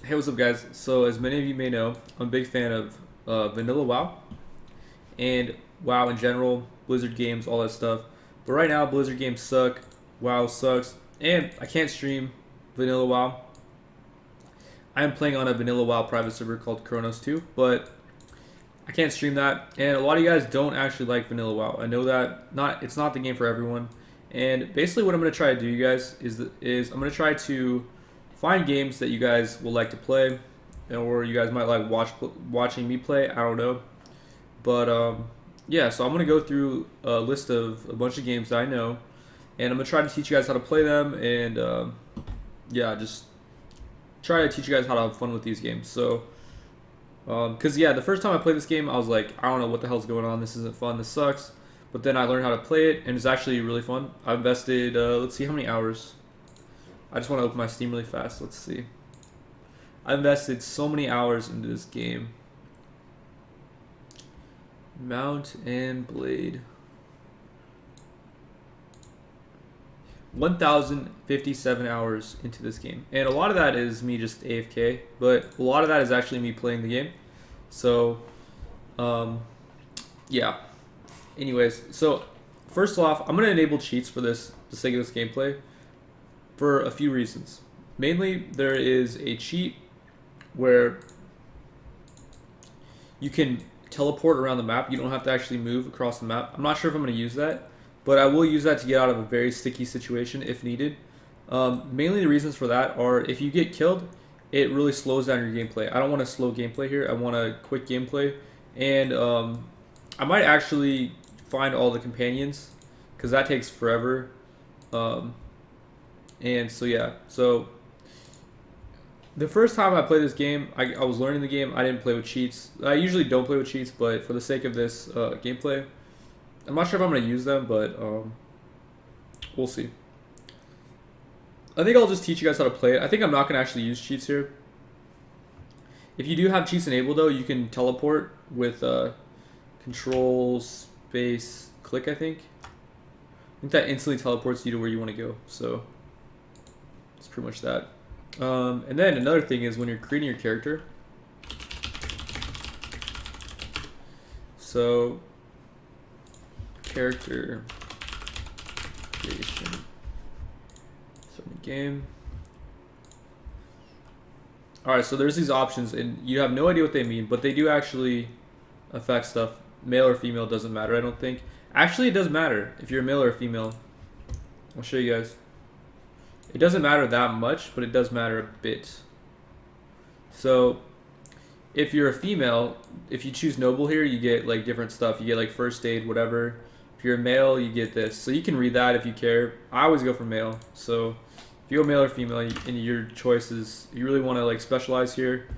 Hey, what's up, guys? So, as many of you may know, I'm a big fan of Vanilla WoW and WoW in general, Blizzard games, all that stuff. But right now, Blizzard games suck, WoW sucks, and I can't stream Vanilla WoW. I am playing on a Vanilla WoW private server called Chronos 2, but I can't stream that. And a lot of you guys don't actually like Vanilla WoW. I know that it's not the game for everyone. And basically, what I'm going to try to do, you guys, is I'm going to try to find games that you guys will like to play, or you guys might like watching me play. I don't know, but yeah. So I'm gonna go through a list of a bunch of games that I know, and I'm gonna try to teach you guys how to play them, and yeah, just try to teach you guys how to have fun with these games. So, cause yeah, the first time I played this game, I was like, I don't know what the hell's going on. This isn't fun. This sucks. But then I learned how to play it, and it's actually really fun. I invested, let's see how many hours. I just want to open my Steam really fast. Let's see. I invested so many hours into this game. Mount and Blade. 1,057 hours into this game. And a lot of that is me just AFK, but a lot of that is actually me playing the game. So, yeah. Anyways, so first off, I'm going to enable cheats for the sake of this gameplay for a few reasons. Mainly, there is a cheat where you can teleport around the map. You don't have to actually move across the map. I'm not sure if I'm going to use that, but I will use that to get out of a very sticky situation if needed. Mainly the reasons for that are if you get killed, it really slows down your gameplay. I don't want to slow gameplay here. I want a quick gameplay. And I might actually find all the companions because that takes forever. And so yeah, so the first time I played this game, I was learning the game. I didn't play with cheats. I usually don't play with cheats, but for the sake of this gameplay, I'm not sure if I'm going to use them, but we'll see. I think I'll just teach you guys how to play it. I think I'm not going to actually use cheats here. If you do have cheats enabled, though, you can teleport with control space click, I think. I think that instantly teleports you to where you want to go. So it's pretty much that. And then another thing is when you're creating your character. So character creation. So in the game. Alright, so there's these options and you have no idea what they mean, but they do actually affect stuff. Male or female doesn't matter, I don't think. Actually, it does matter if you're a male or a female. I'll show you guys. It doesn't matter that much, but it does matter a bit. So, if you're a female, if you choose noble here, you get like different stuff. You get like first aid, whatever. If you're a male, you get this. So you can read that if you care. I always go for male. So if you go male or female, and your choice is, you really want to like specialize here,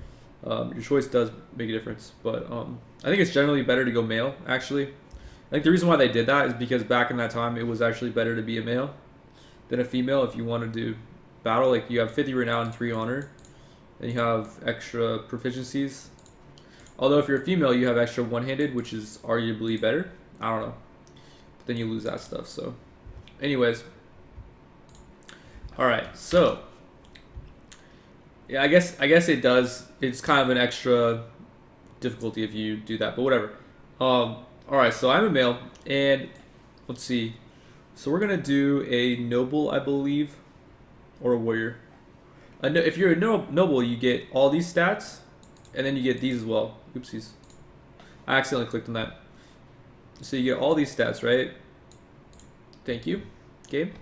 your choice does make a difference. But I think it's generally better to go male, actually. I think the reason why they did that is because back in that time, it was actually better to be a male than a female if you wanted to battle. Like you have 50 renown and 3 honor, and you have extra proficiencies. Although if you're a female, you have extra one-handed, which is arguably better. I don't know. But then you lose that stuff. So, anyways, all right. So, yeah, I guess it does. It's kind of an extra difficulty if you do that, but whatever. All right. So I'm a male, and let's see. So we're gonna do a noble, I believe, or a warrior. If you're a noble, you get all these stats, and then you get these as well. Oopsies, I accidentally clicked on that. So you get all these stats, right? Thank you, Gabe.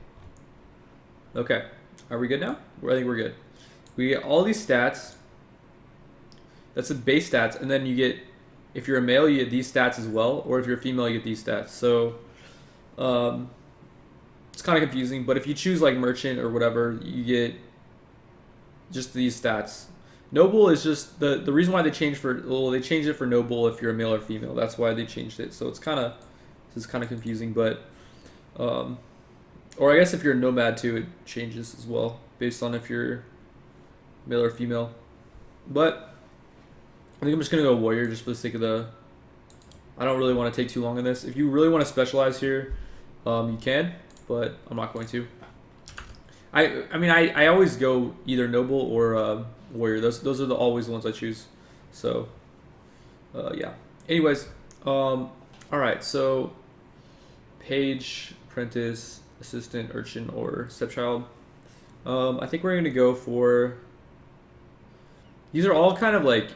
Okay, are we good now? I think we're good. We get all these stats. That's the base stats, and then you get, if you're a male, you get these stats as well, or if you're a female, you get these stats. So, it's kind of confusing, but if you choose like merchant or whatever, you get just these stats. Noble is just the reason why they changed they changed it for noble if you're a male or female. That's why they changed it. So it's kind of, this is kind of confusing, but or I guess if you're a nomad too, it changes as well based on if you're male or female. But I think I'm just gonna go warrior just for the sake of the. I don't really want to take too long on this. If you really want to specialize here, you can, but I'm not going to. I mean I always go either noble or warrior. Those are always the ones I choose. So yeah. Anyways, all right. So page, apprentice, assistant, urchin, or stepchild. I think we're gonna go for. These are all kind of like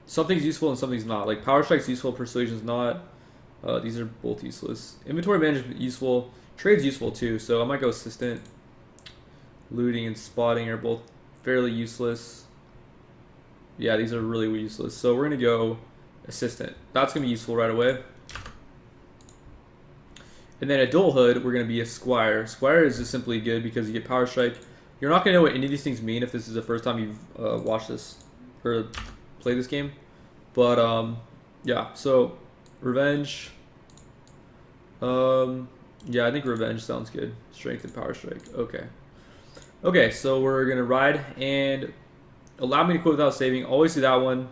something's useful and something's not. Like power strike's useful, persuasion's not. These are both useless. Inventory management useful. Trade's useful too. So I might go assistant. Looting and spotting are both fairly useless. Yeah, these are really useless. So we're gonna go assistant. That's gonna be useful right away. And then adulthood, we're gonna be a squire. Squire is just simply good because you get power strike. You're not gonna know what any of these things mean if this is the first time you've watched this or played this game. But yeah. So revenge. Yeah, I think revenge sounds good. Strength and power strike. Okay. Okay, so we're gonna ride and allow me to quit without saving. Always do that one.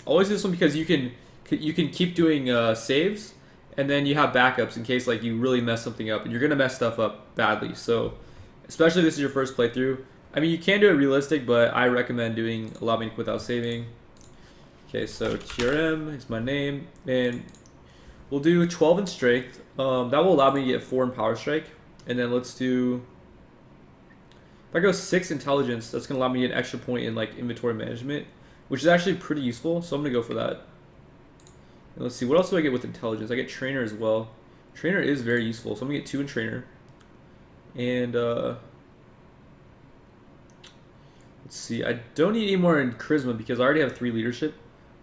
Always do this one because you can keep doing saves, and then you have backups in case like you really mess something up, and you're gonna mess stuff up badly. So, especially if this is your first playthrough. I mean, you can do it realistic, but I recommend doing allow me to quit without saving. Okay, so TRM is my name, and we'll do 12 in strength. That will allow me to get 4 in power strike, and then let's do. If I go 6 intelligence, that's gonna allow me to get an extra point in like inventory management, which is actually pretty useful. So I'm gonna go for that. And let's see, what else do I get with intelligence? I get trainer as well. Trainer is very useful, so I'm gonna get 2 in trainer. And let's see, I don't need any more in charisma because I already have 3 leadership.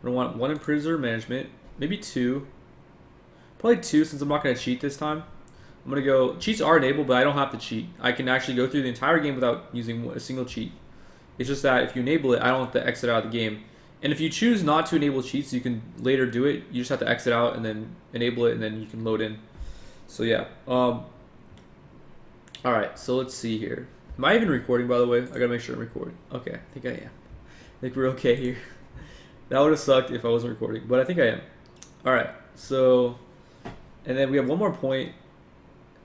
I'm gonna want 1 in prisoner management, maybe 2. Probably 2 since I'm not gonna cheat this time. I'm gonna go, cheats are enabled, but I don't have to cheat. I can actually go through the entire game without using a single cheat. It's just that if you enable it, I don't have to exit out of the game. And if you choose not to enable cheats, you can later do it. You just have to exit out and then enable it, and then you can load in. So yeah. All right, so let's see here. Am I even recording, by the way? I gotta make sure I'm recording. Okay, I think I am. I think we're okay here. That would have sucked if I wasn't recording, but I think I am. All right, so, and then we have 1 more point.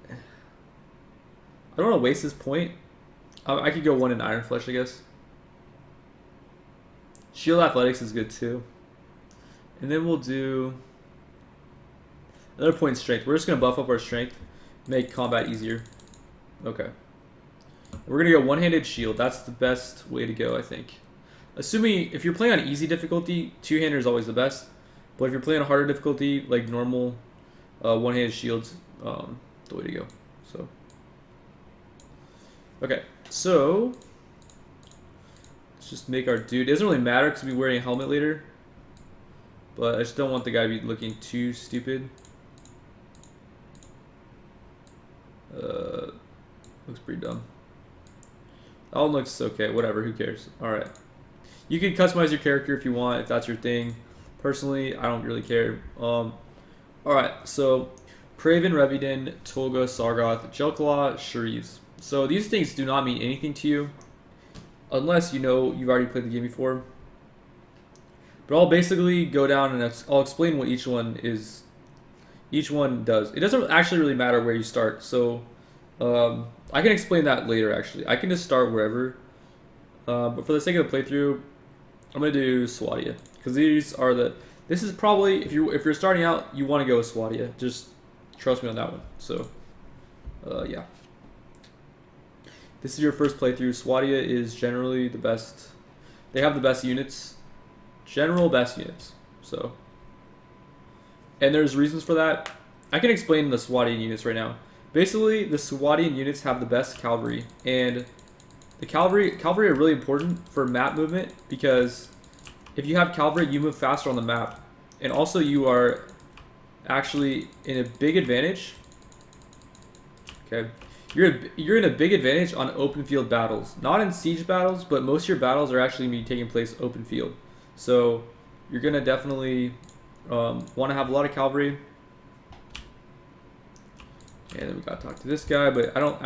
I don't want to waste this point. I could go 1 in Iron Flesh, I guess. Shield Athletics is good too. And then we'll do another point in Strength. We're just going to buff up our Strength, make combat easier. Okay. We're going to go one-handed shield. That's the best way to go, I think. Assuming, if you're playing on easy difficulty, two-hander is always the best. But if you're playing on harder difficulty, like normal, one-handed shields, the way to go. So, okay. So, let's just make our dude. It doesn't really matter because we'll be wearing a helmet later. But I just don't want the guy to be looking too stupid. Looks pretty dumb. That one looks okay. Whatever. Who cares? Alright. You can customize your character if you want, if that's your thing. Personally, I don't really care. Alright. So, Praven, Revidin, Tolga, Sargoth, Jelclaw, Shreves. So, these things do not mean anything to you. Unless you know you've already played the game before. But I'll basically go down and I'll explain what each one is. Each one does. It doesn't actually really matter where you start. So I can explain that later. Actually, I can just start wherever. But for the sake of the playthrough, I'm gonna do Swadia because these are the. This is probably if you're starting out, you want to go with Swadia. Just trust me on that one. So yeah. This is your first playthrough. Swadia is generally the best. They have the best units. General best units. So. And there's reasons for that. I can explain the Swadian units right now. Basically, the Swadian units have the best cavalry. And the cavalry are really important for map movement. Because if you have cavalry, you move faster on the map. And also you are actually in a big advantage. Okay. You're in a big advantage on open field battles. Not in siege battles, but most of your battles are actually going to be taking place open field. So you're going to definitely want to have a lot of cavalry. And then we got to talk to this guy, but I don't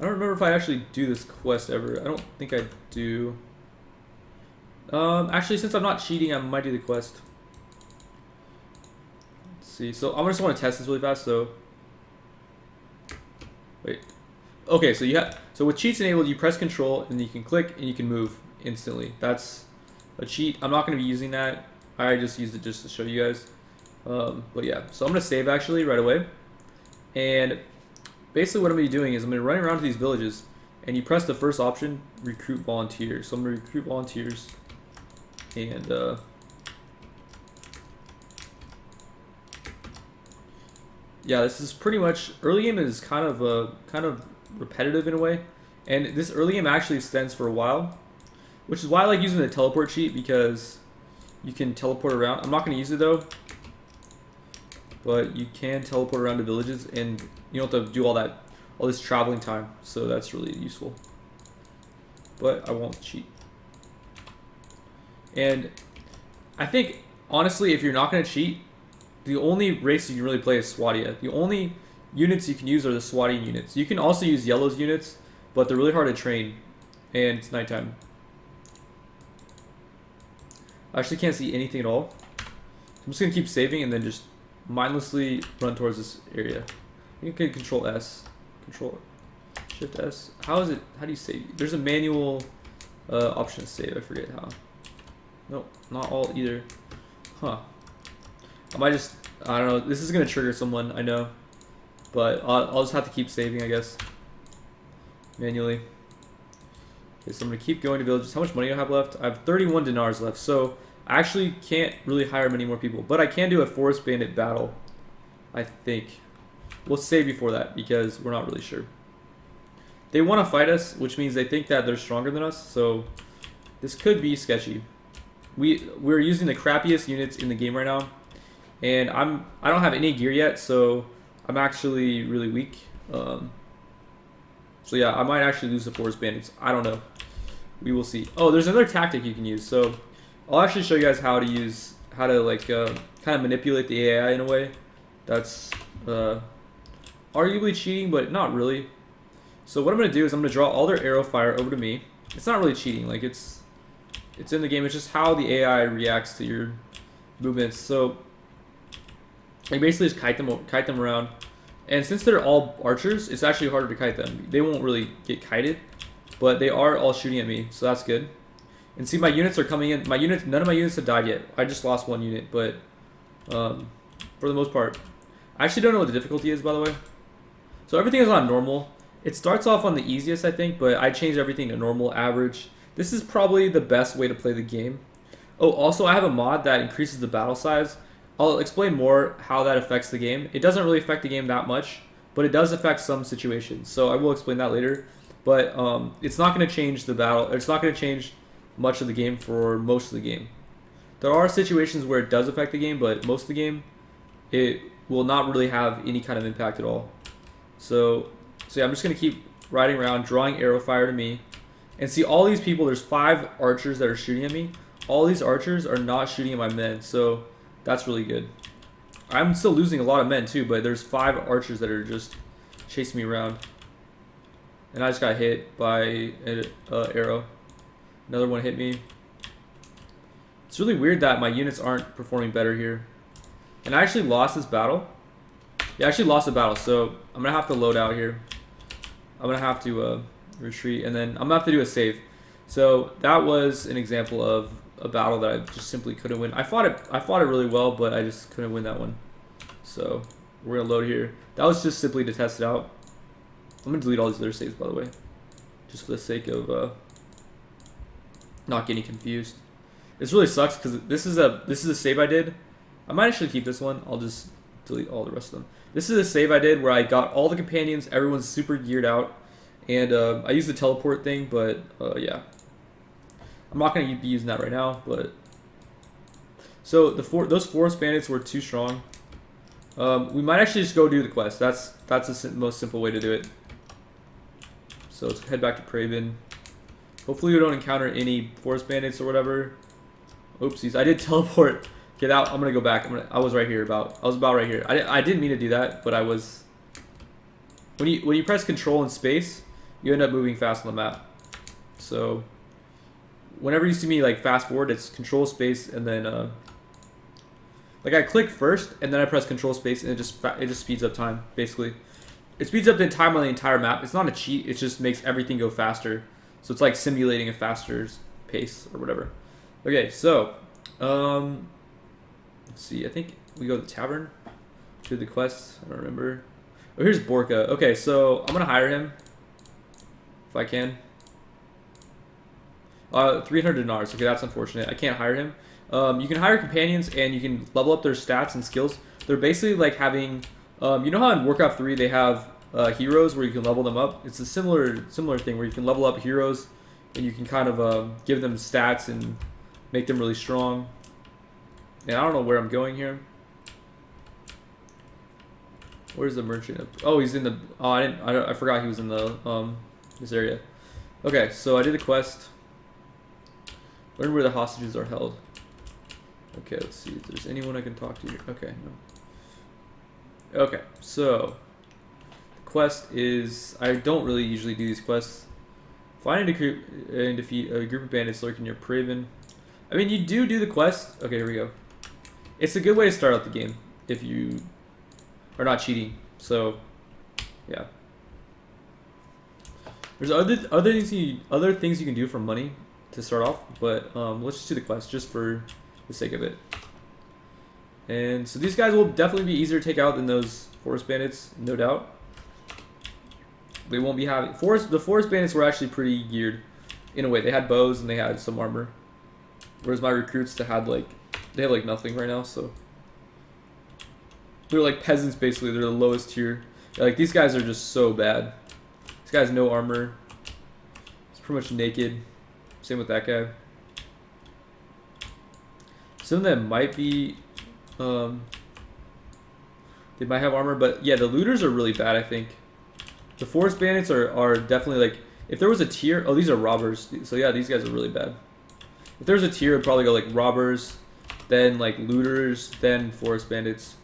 remember if I actually do this quest ever. I don't think I do. Actually, since I'm not cheating, I might do the quest. Let's see. So I just want to test this really fast. So Wait. Okay, so with cheats enabled, you press control and you can click and you can move instantly. That's a cheat. I'm not going to be using that. I just used it just to show you guys. But yeah, so I'm going to save actually right away. And basically what I'm going to be doing is I'm going to run around to these villages and you press the first option, recruit volunteers. So I'm going to recruit volunteers and yeah, this is pretty much early game is kind of repetitive in a way, and this early game actually extends for a while, which is why I like using the teleport cheat because you can teleport around. I'm not going to use it though, but you can teleport around to villages and you don't have to do all this traveling time, so that's really useful. But I won't cheat. And I think honestly, if you're not going to cheat, the only race you can really play is Swadia. The only units you can use are the Swadian units. You can also use Yellow's units, but they're really hard to train, and it's nighttime. I actually can't see anything at all. I'm just going to keep saving and then just mindlessly run towards this area. You can control S. Control Shift S. How do you save? There's a manual option to save. I forget how. Nope, not all either. Huh. I don't know, this is going to trigger someone, I know. But I'll just have to keep saving, I guess. Manually. Okay, so I'm going to keep going to villages. How much money do I have left? I have 31 dinars left, so I actually can't really hire many more people. But I can do a Forest Bandit battle, I think. We'll save before that, because we're not really sure. They want to fight us, which means they think that they're stronger than us, so this could be sketchy. We're using the crappiest units in the game right now. And I don't have any gear yet, so I'm actually really weak. So yeah, I might actually lose the Forest Bandits. I don't know. We will see. Oh, there's another tactic you can use. So I'll actually show you guys how to like kind of manipulate the AI in a way. That's arguably cheating, but not really. So what I'm gonna do is I'm gonna draw all their arrow fire over to me. It's not really cheating. Like it's in the game. It's just how the AI reacts to your movements. So I basically just kite them around, and since they're all archers, it's actually harder to kite them. They won't really get kited, but they are all shooting at me, so that's good. And see, my units are coming in. None of my units have died yet. I just lost one unit, but for the most part, I actually don't know what the difficulty is, by the way. So everything is on normal. It starts off on the easiest, I think, but I changed everything to normal, average. This is probably the best way to play the game. Oh, also, I have a mod that increases the battle size. I'll explain more how that affects the game. It doesn't really affect the game that much, but it does affect some situations. So I will explain that later. But it's not going to change the battle. It's not going to change much of the game for most of the game. There are situations where it does affect the game, but most of the game, it will not really have any kind of impact at all. So yeah, I'm just going to keep riding around, drawing arrow fire to me. And see, all these people, there's 5 archers that are shooting at me. All these archers are not shooting at my men, so that's really good. I'm still losing a lot of men too, but there's 5 archers that are just chasing me around. And I just got hit by an arrow. Another one hit me. It's really weird that my units aren't performing better here. And I actually lost this battle. Yeah, I actually lost the battle, so I'm going to have to load out here. I'm going to have to retreat, and then I'm going to have to do a save. So that was an example of a battle that I just simply couldn't win. I fought it really well, but I just couldn't win that one. So we're gonna load here. That was just simply to test it out. I'm gonna delete all these other saves, by the way, just for the sake of not getting confused. This really sucks because this is a save I did. I might actually keep this one. I'll just delete all the rest of them. This is a save I did where I got all the companions. Everyone's super geared out, and I used the teleport thing, but yeah. I'm not going to be using that right now, but so those Forest Bandits were too strong. We might actually just go do the quest. That's the most simple way to do it. So let's head back to Praven. Hopefully we don't encounter any Forest Bandits or whatever. Oopsies, I did teleport. Get out. I'm gonna go back. I was right here. I was about right here. I didn't mean to do that, but I was. When you press Control and space, you end up moving fast on the map. So whenever you see me like fast forward, it's Control space and then like I click first and then I press Control space and it just speeds up time basically. it speeds up the time on the entire map. It's not a cheat. It just makes everything go faster. So it's like simulating a faster pace or whatever. Okay, so let's see. I think we go to the tavern, do the quest. I don't remember. Oh, here's Borka. Okay, so I'm gonna hire him if I can. 300 dinars. Okay, that's unfortunate. I can't hire him. You can hire companions and you can level up their stats and skills. They're basically like having, you know how in Warcraft 3 they have heroes where you can level them up. It's a similar thing where you can level up heroes and you can kind of give them stats and make them really strong. And I don't know where I'm going here. Where's the merchant? Oh, he's in the. Oh, I forgot he was in the this area. Okay, so I did the quest. Learn where the hostages are held. Okay, let's see if there's anyone I can talk to here. Okay, no. Okay, so the quest is, I don't really usually do these quests. Find and defeat a group of bandits lurking near Praven. I mean, you do the quest. Okay, here we go. It's a good way to start out the game if you are not cheating. So, yeah. There's other things you can do for money to start off, but let's just do the quest just for the sake of it. And so these guys will definitely be easier to take out than those forest bandits, no doubt. They won't be having the forest bandits were actually pretty geared in a way. They had bows and they had some armor, whereas my recruits they have like nothing right now. So they're like peasants basically. They're the lowest tier. Like these guys are just so bad. This guy's no armor. He's pretty much naked. Same with that guy. Some of them might be, they might have armor, but yeah, the looters are really bad, I think. The forest bandits are definitely like, if there was a tier, oh, these are robbers. So yeah, these guys are really bad. If there's a tier, it'd probably go like robbers, then like looters, then forest bandits.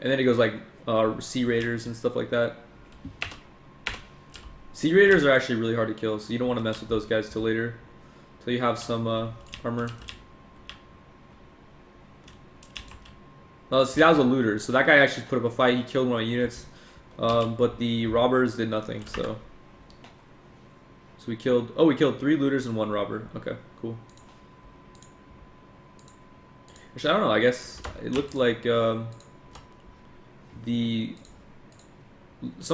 And then it goes like sea raiders and stuff like that. Sea raiders are actually really hard to kill, so you don't want to mess with those guys till later, till you have some armor. Oh, see, that was a looter, so that guy actually put up a fight. He killed one of my units, but the robbers did nothing. So we killed. Oh, we killed 3 looters and 1 robber. Okay, cool. Actually, I don't know. I guess it looked like some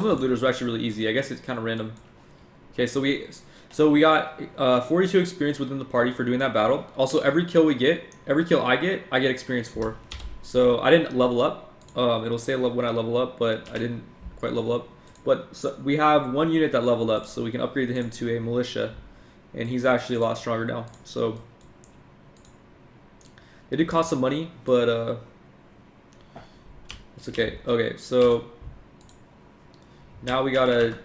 of the looters were actually really easy. I guess it's kind of random. Okay, so we got 42 experience within the party for doing that battle. Also, every kill I get experience for. So I didn't level up. It'll say when I level up, but I didn't quite level up. But so we have 1 unit that leveled up, so we can upgrade him to a militia, and he's actually a lot stronger now. So it did cost some money, but it's okay. Okay, so now we gotta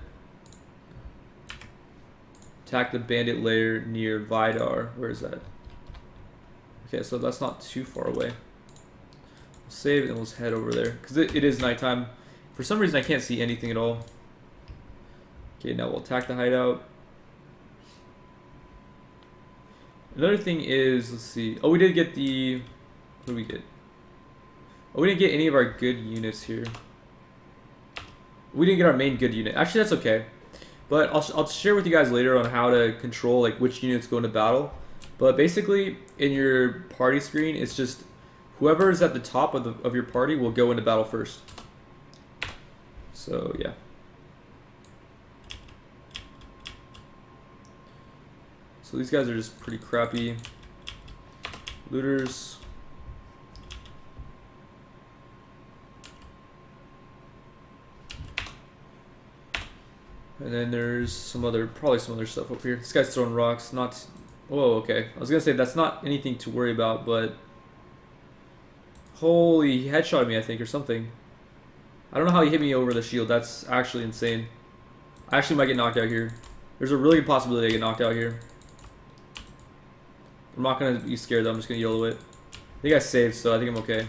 attack the bandit lair near Vidar. Where is that? Okay, so that's not too far away. We'll save and let's head over there because it is nighttime. For some reason, I can't see anything at all. Okay, now we'll attack the hideout. Another thing is, let's see. Oh, we did get the. What did we get? Oh, we didn't get any of our good units here. We didn't get our main good unit. Actually, that's okay. But I'll share with you guys later on how to control like which units go into battle. But basically, in your party screen, it's just whoever is at the top of your party will go into battle first. So yeah. So these guys are just pretty crappy looters. And then there's probably some other stuff up here. This guy's throwing rocks. Not. Whoa, okay. I was gonna say that's not anything to worry about, but holy, he headshotted me, I think, or something. I don't know how he hit me over the shield. That's actually insane. I actually might get knocked out here. There's a really good possibility I get knocked out here. I'm not gonna be scared though. I'm just gonna YOLO it. I think I saved, so I think I'm okay.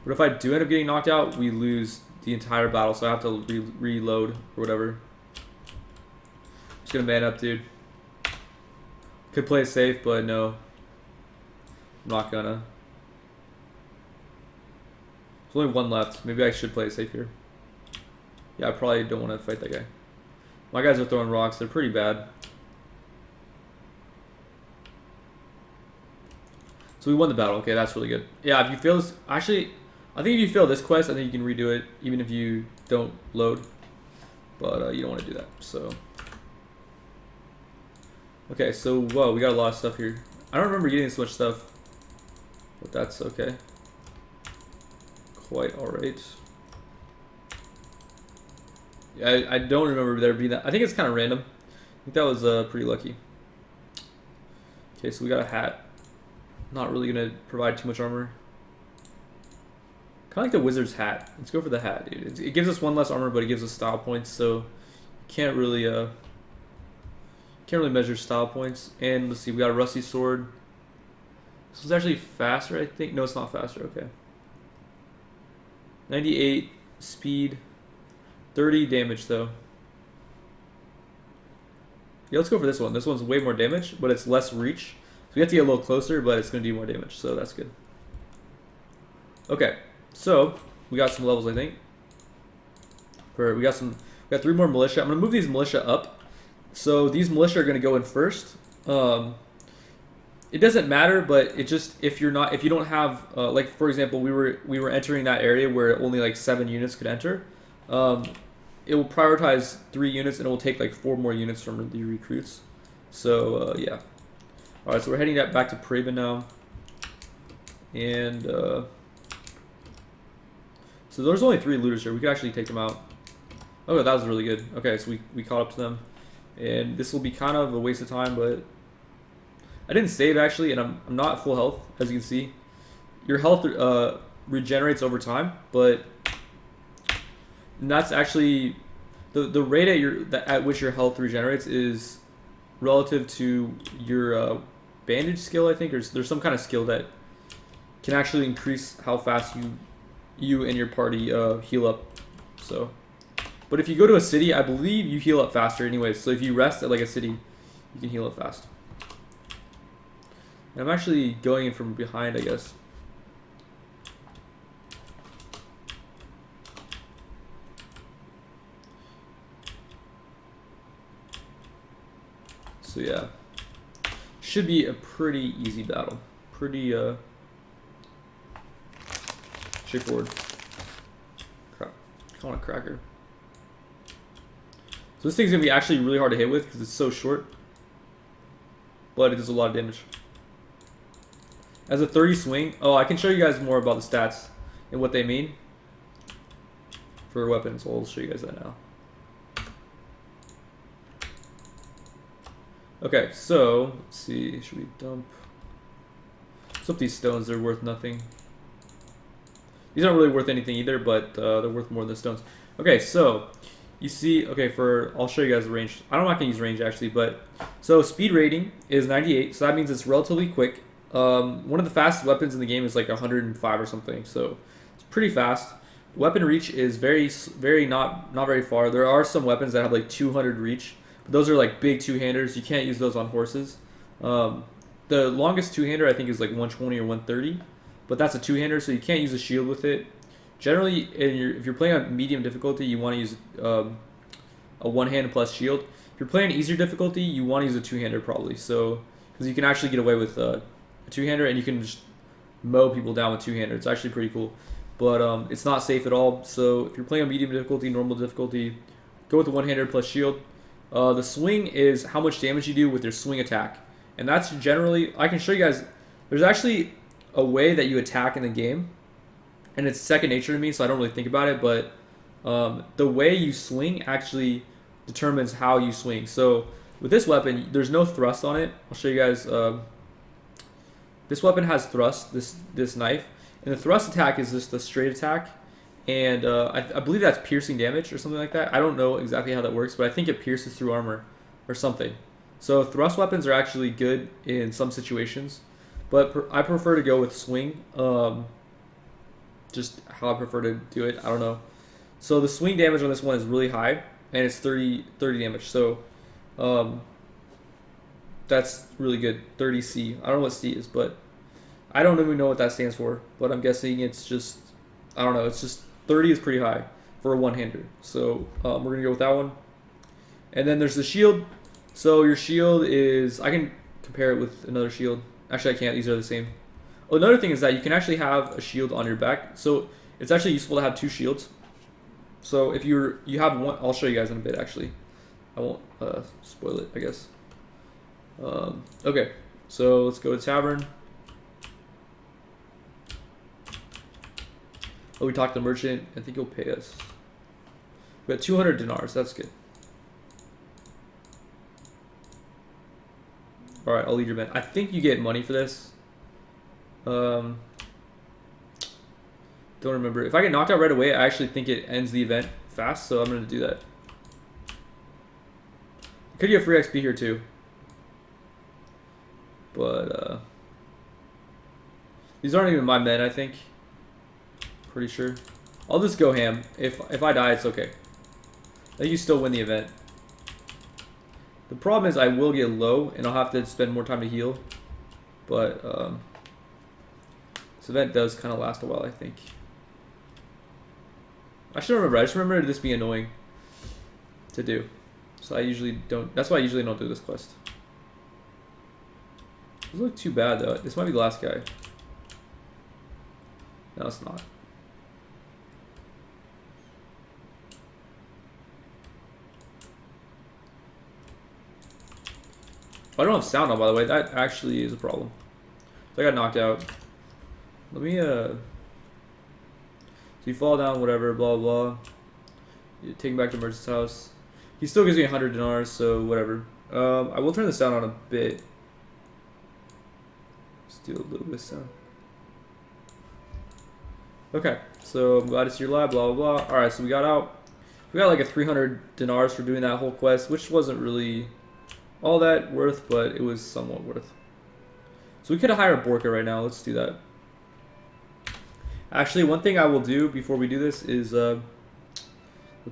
But if I do end up getting knocked out, we lose the entire battle, so I have to reload or whatever. Just gonna man up, dude. Could play it safe, but no. I'm not gonna. There's only one left. Maybe I should play it safe here. Yeah, I probably don't want to fight that guy. My guys are throwing rocks. They're pretty bad. So we won the battle. Okay, that's really good. Yeah, if you fail this... Actually, I think if you fail this quest, I think you can redo it, even if you don't load. But you don't want to do that, so... Okay, so, whoa, we got a lot of stuff here. I don't remember getting this much stuff. But that's okay. Quite alright. Yeah, I don't remember there being that. I think it's kind of random. I think that was pretty lucky. Okay, so we got a hat. Not really going to provide too much armor. Kind of like the wizard's hat. Let's go for the hat, dude. It gives us one less armor, but it gives us style points, so you can't really measure style points. And let's see, we got a rusty sword. This is actually faster, I think. No, it's not faster. Okay. 98 speed, 30 damage though. Yeah, let's go for this one. This one's way more damage, but it's less reach. So we have to get a little closer, but it's going to do more damage, so that's good. Okay, so we got some levels, I think. We got 3 more militia. I'm going to move these militia up. So these militia are going to go in first. It doesn't matter, but it just if you don't have like for example, we were entering that area where only like 7 units could enter. It will prioritize 3 units and it will take like 4 more units from the recruits. So yeah. All right, so we're heading back to Praven now, and so there's only 3 looters here. We could actually take them out. Oh, that was really good. Okay, so we caught up to them, and this will be kind of a waste of time, but I didn't save actually, and I'm not full health, as you can see. Your health regenerates over time, but that's actually the rate at which your health regenerates is relative to your bandage skill, I think, or there's some kind of skill that can actually increase how fast you and your party heal up. So, but if you go to a city, I believe you heal up faster anyways. So if you rest at like a city, you can heal up fast. And I'm actually going in from behind, I guess. So yeah, should be a pretty easy battle. Pretty straightforward. Crap, I want a cracker. So this thing's gonna be actually really hard to hit with because it's so short, but it does a lot of damage. As a 30 swing, oh, I can show you guys more about the stats and what they mean for weapons. I'll show you guys that now. Okay, so let's see. Should we dump? What's up these stones? They're worth nothing. These aren't really worth anything either, but they're worth more than stones. Okay, so you see. Okay, I'll show you guys the range. I'm not gonna use range actually, but so speed rating is 98, so that means it's relatively quick. One of the fastest weapons in the game is like 105 or something, so it's pretty fast. Weapon reach is very not very far. There are some weapons that have like 200 reach. But those are like big two-handers. You can't use those on horses. The longest two-hander I think is like 120 or 130, but that's a two-hander, so you can't use a shield with it. Generally, if you're playing on medium difficulty, you want to use a one-hand plus shield. If you're playing easier difficulty, you want to use a two-hander probably. So because you can actually get away with a two-hander and you can just mow people down with two-hander. It's actually pretty cool, but it's not safe at all. So if you're playing on medium difficulty, normal difficulty, go with the one-hander plus shield. The swing is how much damage you do with your swing attack. And that's generally, I can show you guys, there's actually a way that you attack in the game. And it's second nature to me, so I don't really think about it. But the way you swing actually determines how you swing. So with this weapon, there's no thrust on it. I'll show you guys. This weapon has thrust, this knife. And the thrust attack is just the straight attack. And I believe that's piercing damage or something like that. I don't know exactly how that works, but I think it pierces through armor or something. So thrust weapons are actually good in some situations, but I prefer to go with swing. Just how I prefer to do it. I don't know. So the swing damage on this one is really high, and it's 30 damage. So that's really good. 30C. I don't know what C is, but I don't even know what that stands for. But I'm guessing it's just I don't know. It's just 30 is pretty high for a one-hander. So we're gonna go with that one. And then there's the shield. So your shield is, I can compare it with another shield. Actually, I can't. These are the same. Oh, another thing is that you can actually have a shield on your back. So it's actually useful to have two shields. So if you have one, I'll show you guys in a bit. Actually, I won't spoil it, I guess. Okay, so let's go to Tavern. Oh, we talked to the merchant. I think he'll pay us. We got 200 dinars. That's good. All right, I'll lead your men. I think you get money for this. Don't remember. If I get knocked out right away, I actually think it ends the event fast, so I'm going to do that. Could get free XP here too. But these aren't even my men, I think. Pretty sure. I'll just go ham. If I die, it's okay. I think you still win the event. The problem is I will get low, and I'll have to spend more time to heal. But this event does kind of last a while, I think. I should remember. I just remember this being annoying to do. So I usually don't. That's why I usually don't do this quest. Doesn't look too bad though. This might be the last guy. No, it's not. I don't have sound on, by the way. That actually is a problem. So I got knocked out. Let me So you fall down, whatever, blah blah. You take him back to merchant's house. He still gives me 100 dinars, so whatever. I will turn the sound on a bit. Let's do a little bit of sound. Okay, so I'm glad to see your lab, blah blah blah. Alright, so we got out. We got like a 300 dinars for doing that whole quest, which wasn't really all that worth, but it was somewhat worth. So we could have hired Borka right now. Let's do that. Actually, one thing I will do before we do this is, let's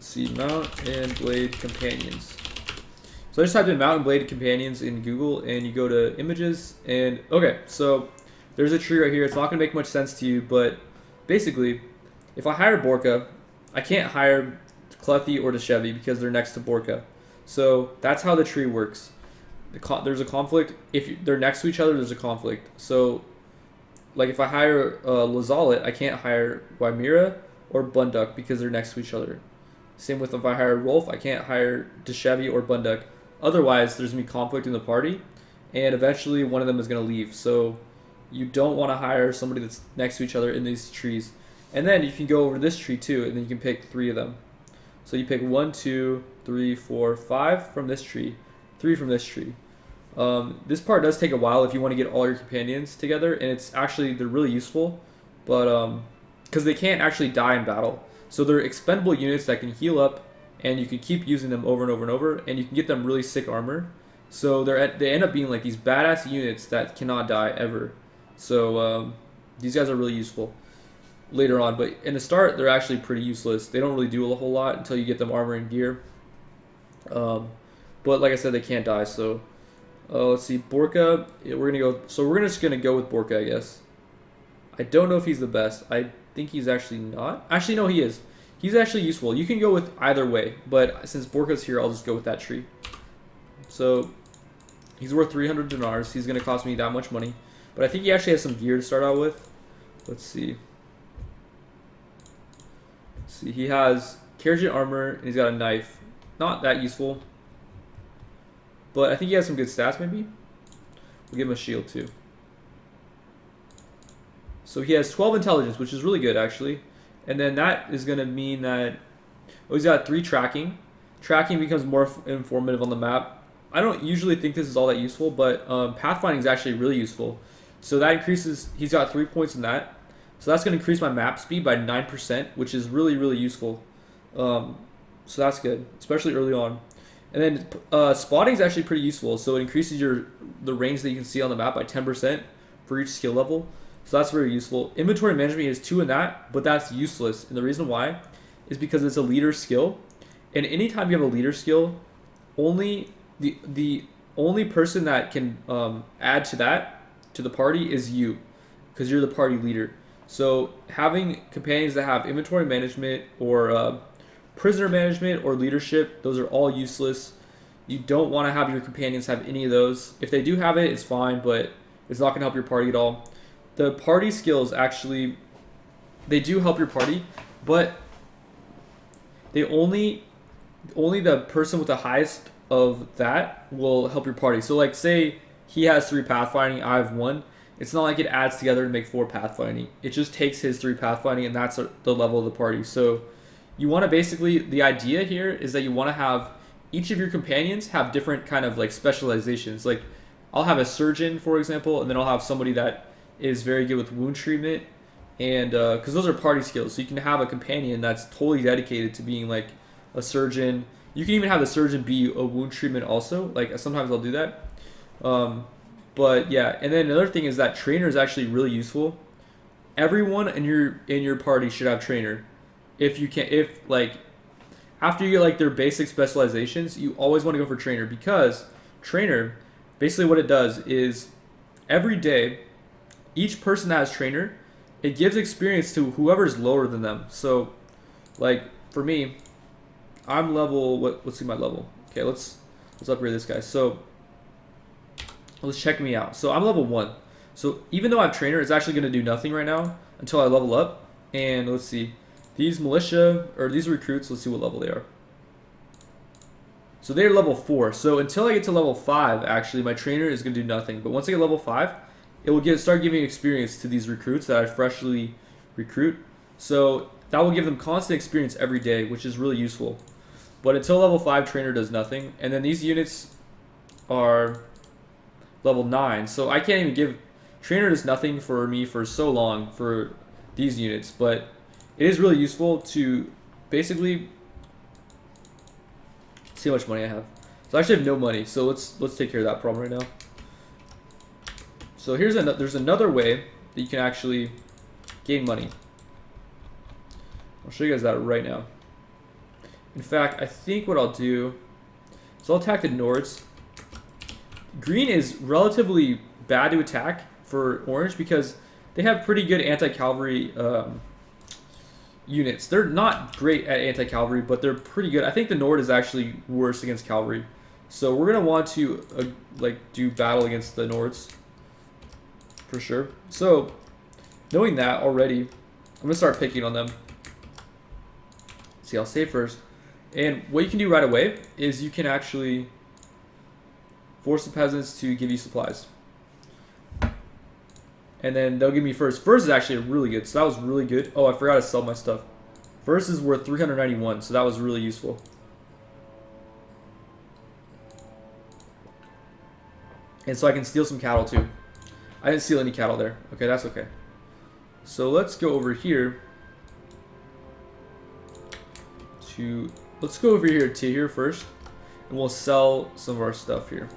see, Mount and Blade Companions. So I just typed in Mount and Blade Companions in Google, and you go to Images, and okay, so there's a tree right here. It's not going to make much sense to you, but basically, if I hire Borka, I can't hire Clethy or Deshevy because they're next to Borka. So that's how the tree works. There's a conflict. If they're next to each other, there's a conflict. So, like if I hire Lazalet, I can't hire Wymira or Bunduk because they're next to each other. Same with if I hire Rolf, I can't hire Deshevy or Bunduk. Otherwise, there's going to be conflict in the party, and eventually one of them is going to leave. So you don't want to hire somebody that's next to each other in these trees. And then you can go over this tree too, and then you can pick 3 of them. So you pick 1, 2, 3, 4, 5 from this tree, 3 from this tree. This part does take a while if you want to get all your companions together, and it's actually, they're really useful, but because they can't actually die in battle. So they're expendable units that can heal up, and you can keep using them over and over and over, and you can get them really sick armor. So they end up being like these badass units that cannot die ever. So these guys are really useful later on, but in the start they're actually pretty useless. They don't really do a whole lot until you get them armor and gear. But like I said, they can't die. So let's see, Borka. We're gonna go. So we're just gonna go with Borka, I guess. I don't know if he's the best. I think he's actually not. Actually, no, he is. He's actually useful. You can go with either way, but since Borka's here, I'll just go with that tree. So he's worth 300 dinars. He's gonna cost me that much money, but I think he actually has some gear to start out with. Let's see. See, he has Carriage armor, and he's got a knife. Not that useful, but I think he has some good stats, maybe. We'll give him a shield, too. So he has 12 intelligence, which is really good, actually. And then that is going to mean that... Oh, he's got 3 tracking. Tracking becomes more informative on the map. I don't usually think this is all that useful, but pathfinding is actually really useful. So that increases... He's got 3 points in that. So that's going to increase my map speed by 9%, which is really, really useful. So that's good, especially early on. And then spotting is actually pretty useful. So it increases the range that you can see on the map by 10% for each skill level. So that's very useful. Inventory management is 2 in that, but that's useless. And the reason why is because it's a leader skill. And anytime you have a leader skill, only the only person that can add to the party is you, because you're the party leader. So having companions that have inventory management or prisoner management or leadership, those are all useless. You don't want to have your companions have any of those. If they do have it, it's fine, but it's not going to help your party at all. The party skills actually, they do help your party, but they only the person with the highest of that will help your party. So like say he has 3 pathfinding, I have 1. It's not like it adds together to make 4 pathfinding. It just takes his 3 pathfinding, and that's the level of the party. So you want to basically, the idea here is that you want to have each of your companions have different kind of like specializations. Like I'll have a surgeon, for example, and then I'll have somebody that is very good with wound treatment, and because those are party skills. So you can have a companion that's totally dedicated to being like a surgeon. You can even have the surgeon be a wound treatment also. Like sometimes I'll do that. But yeah, and then another thing is that trainer is actually really useful. Everyone in your party should have trainer. If you can, if like after you get like their basic specializations, you always want to go for trainer, because trainer, basically what it does is every day, each person that has trainer, it gives experience to whoever's lower than them. So like for me, I'm level, let's see my level. Okay, let's upgrade this guy. So let's check me out. So I'm level 1. So even though I have trainer, it's actually going to do nothing right now until I level up. And let's see. These militia, or these recruits, let's see what level they are. So they're level 4. So until I get to level 5, actually, my trainer is going to do nothing. But once I get level 5, it will start giving experience to these recruits that I freshly recruit. So that will give them constant experience every day, which is really useful. But until level 5, trainer does nothing. And then these units are level 9. So I can't even give... Trainer does nothing for me for so long for these units. But it is really useful to basically see how much money I have. So I actually have no money. So let's take care of that problem right now. So there's another way that you can actually gain money. I'll show you guys that right now. In fact, I think what I'll do is I'll attack the Nords. Green is relatively bad to attack for orange because they have pretty good anti-cavalry units. They're not great at anti-cavalry, but they're pretty good. I think the Nord is actually worse against cavalry. So we're going to want to do battle against the Nords for sure. So knowing that already, I'm going to start picking on them. See, I'll save first. And what you can do right away is you can actually force the peasants to give you supplies. And then they'll give me first. First is actually really good. So that was really good. Oh, I forgot to sell my stuff. First is worth 391. So that was really useful. And so I can steal some cattle too. I didn't steal any cattle there. Okay, that's okay. So let's go over here to... Let's go over here to here first. And we'll sell some of our stuff here.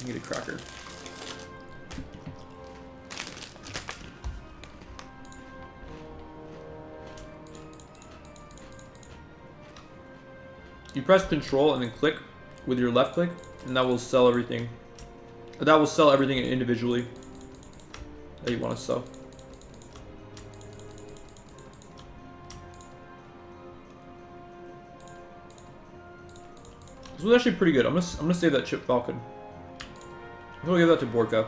Get a cracker. You press Control and then click with your left click, and that will sell everything. That will sell everything individually that you want to sell. This was actually pretty good. I'm gonna save that Chip Falcon. I'm gonna give that to Borka.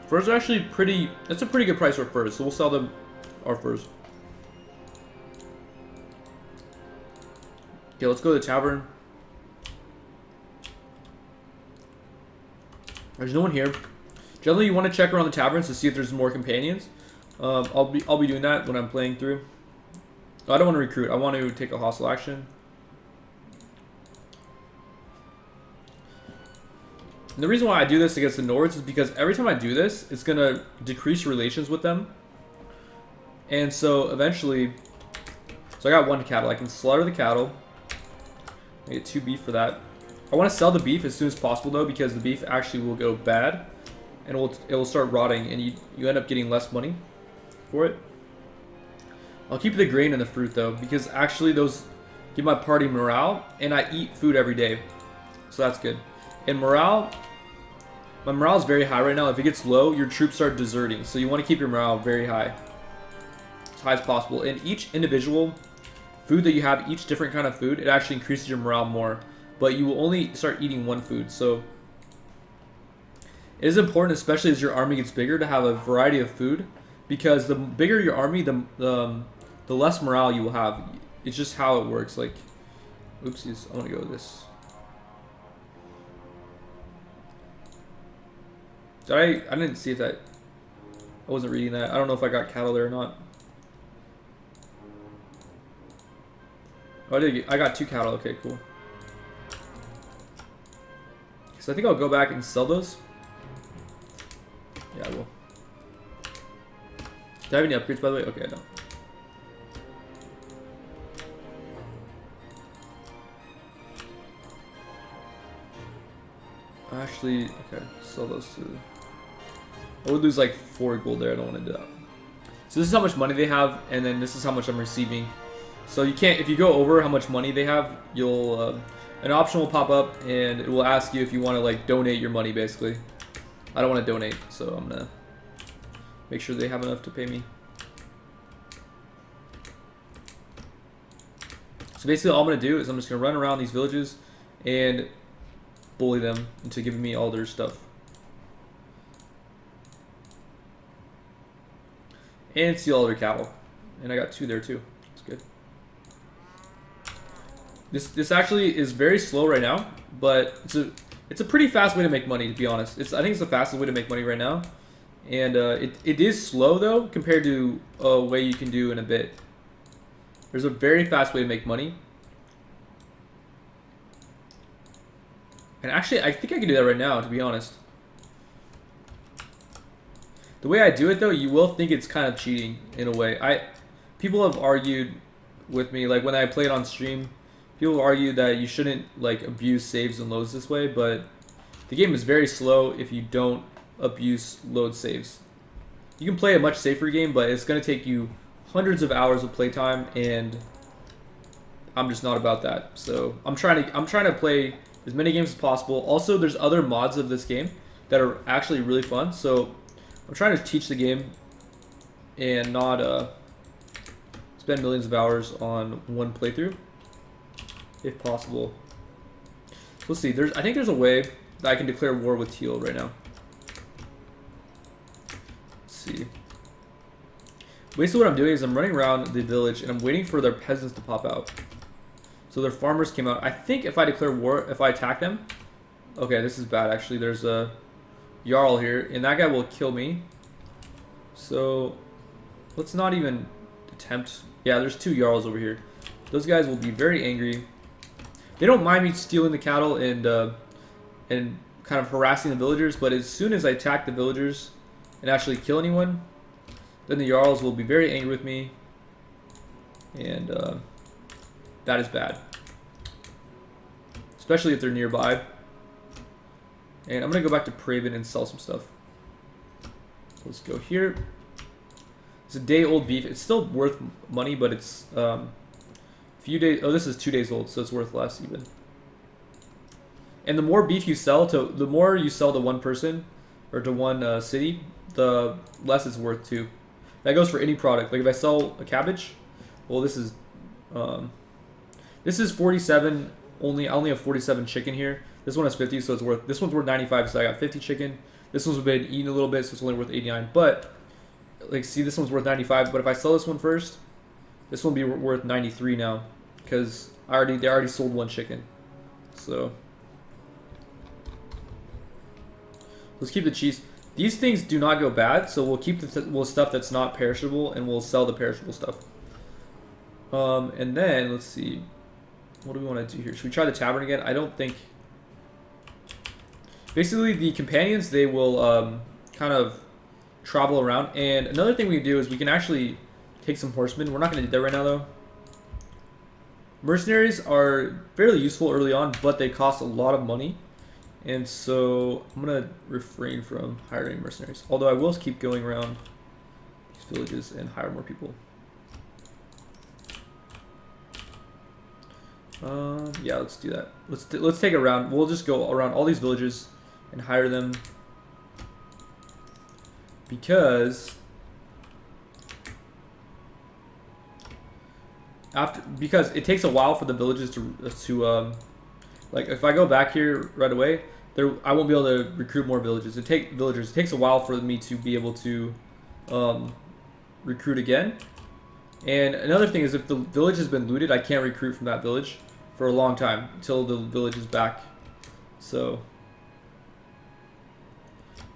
Furs are actually pretty... That's a pretty good price for furs, so we'll sell them our furs. Okay, let's go to the tavern. There's no one here. Generally, you want to check around the taverns to see if there's more companions. I'll be doing that when I'm playing through. I don't want to recruit. I want to take a hostile action. And the reason why I do this against the Nords is because every time I do this, it's going to decrease relations with them. And so eventually... So I got 1 cattle. I can slaughter the cattle. I get 2 beef for that. I want to sell the beef as soon as possible though, because the beef actually will go bad. And it will start rotting, and you end up getting less money for it. I'll keep the grain and the fruit though, because actually those give my party morale, and I eat food every day. so that's good. And morale, my morale is very high right now. If it gets low, your troops start deserting. So you want to keep your morale very high, as high as possible. And each individual food that you have, each different kind of food, it actually increases your morale more. But you will only start eating one food. So it is important, especially as your army gets bigger, to have a variety of food, because the bigger your army, the less morale you will have. It's just how it works. Like, oopsies, I want to go with this. I didn't see if that. I wasn't reading that. I don't know if I got cattle there or not. Oh, I got 2 cattle. Okay, cool. So I think I'll go back and sell those. Yeah, I will. Do I have any upgrades, by the way? Okay, I don't. Actually, okay, sell those 2. I would lose like 4 gold there. I don't want to do that. So this is how much money they have, and then this is how much I'm receiving. So you can't, if you go over how much money they have, you'll an option will pop up, and it will ask you if you want to like donate your money. Basically, I don't want to donate, so I'm gonna make sure they have enough to pay me. So basically, all I'm gonna do is I'm just gonna run around these villages and bully them into giving me all their stuff. And steal all their cattle. And I got 2 there too. That's good. This actually is very slow right now, but it's a pretty fast way to make money, to be honest. I think it's the fastest way to make money right now. And it is slow though compared to a way you can do in a bit. There's a very fast way to make money. And actually, I think I can do that right now, to be honest. The way I do it though, you will think it's kind of cheating in a way. People have argued with me, like when I play it on stream, people argue that you shouldn't like abuse saves and loads this way, but the game is very slow if you don't abuse load saves. You can play a much safer game, but it's going to take you hundreds of hours of playtime, and I'm just not about that. So I'm trying to play as many games as possible. Also, there's other mods of this game that are actually really fun. So I'm trying to teach the game and not spend millions of hours on one playthrough, if possible. Let's see. I think there's a way that I can declare war with Teal right now. Let's see. Basically, what I'm doing is I'm running around the village and I'm waiting for their peasants to pop out. So their farmers came out. I think if I declare war, if I attack them, okay, this is bad actually. There's a Jarl here, and that guy will kill me. So let's not even attempt. Yeah, there's 2 Jarls over here. Those guys will be very angry. They don't mind me stealing the cattle and kind of harassing the villagers, but as soon as I attack the villagers and actually kill anyone, then the Jarls will be very angry with me, and that is bad. Especially if they're nearby. And I'm going to go back to Praven and sell some stuff. Let's go here. It's a day-old beef. It's still worth money, but it's few days. Oh, this is 2 days old, so it's worth less even. And the more beef you sell the more you sell to one person or to one city, the less it's worth too. That goes for any product. Like if I sell a cabbage, well, this is 47. I only have 47 chicken here. This one has 50, so it's worth. This one's worth 95, so I got 50 chicken. This one's been eaten a little bit, so it's only worth 89. But like, see, this one's worth 95. But if I sell this one first, this one will be worth 93 now, because they already sold 1 chicken. So let's keep the cheese. These things do not go bad, so we'll keep the stuff that's not perishable, and we'll sell the perishable stuff. And then let's see, what do we want to do here? Should we try the tavern again? I don't think. Basically, the companions, they will kind of travel around. And another thing we can do is we can actually take some horsemen. We're not going to do that right now, though. Mercenaries are fairly useful early on, but they cost a lot of money. And so I'm going to refrain from hiring mercenaries. Although I will keep going around these villages and hire more people. Yeah, let's do that. Let's take a round. We'll just go around all these villages and hire them because because it takes a while for the villages to like if I go back here right away, I won't be able to recruit more villages. It takes a while for me to be able to recruit again. And another thing is if the village has been looted, I can't recruit from that village for a long time until the village is back. So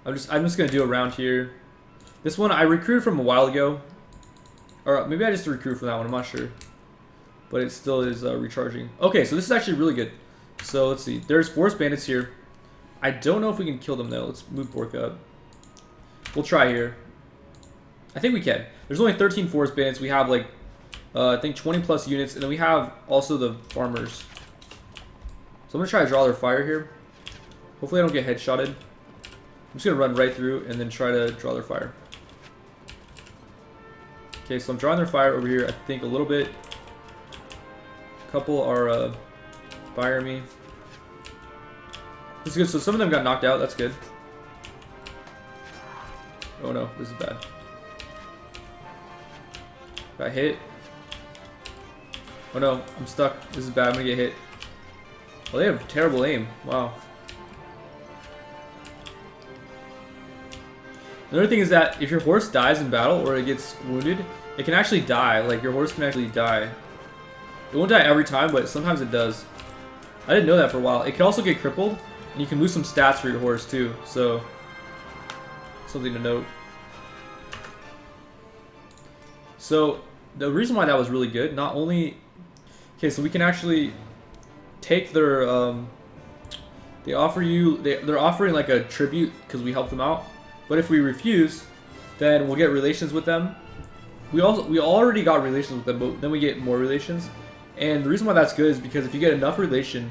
I'm just gonna do a round here. This one I recruited from a while ago, or maybe I just recruited from that one. I'm not sure, but it still is recharging. Okay, so this is actually really good. So let's see. There's forest bandits here. I don't know if we can kill them though. Let's move Bork up. We'll try here. I think we can. There's only 13 forest bandits. We have like, I think 20 plus units. And then we have also the farmers. So I'm going to try to draw their fire here. Hopefully I don't get headshotted. I'm just going to run right through and then try to draw their fire. Okay, so I'm drawing their fire over here, I think a little bit. A couple are firing me. This is good. So some of them got knocked out. That's good. Oh no, this is bad. Got hit. Oh no, I'm stuck. This is bad. I'm gonna get hit. Well, they have terrible aim. Wow. Another thing is that if your horse dies in battle or it gets wounded, it can actually die. Like, your horse can actually die. It won't die every time, but sometimes it does. I didn't know that for a while. It can also get crippled, and you can lose some stats for your horse too. So, something to note. So, the reason why that was really good, not only... Okay, so we can actually take their... they're offering like a tribute because we helped them out. But if we refuse, then we'll get relations with them. We already got relations with them, but then we get more relations. And the reason why that's good is because if you get enough relation,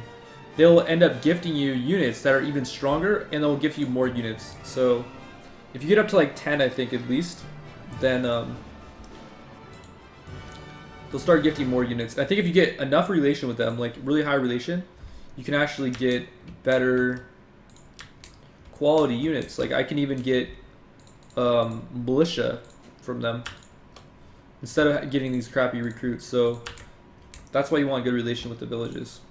they'll end up gifting you units that are even stronger, and they'll give you more units. So if you get up to like 10, I think at least, then they'll start gifting more units. I think if you get enough relation with them, like really high relation, you can actually get better quality units. Like I can even get militia from them instead of getting these crappy recruits. So that's why you want good relation with the villages.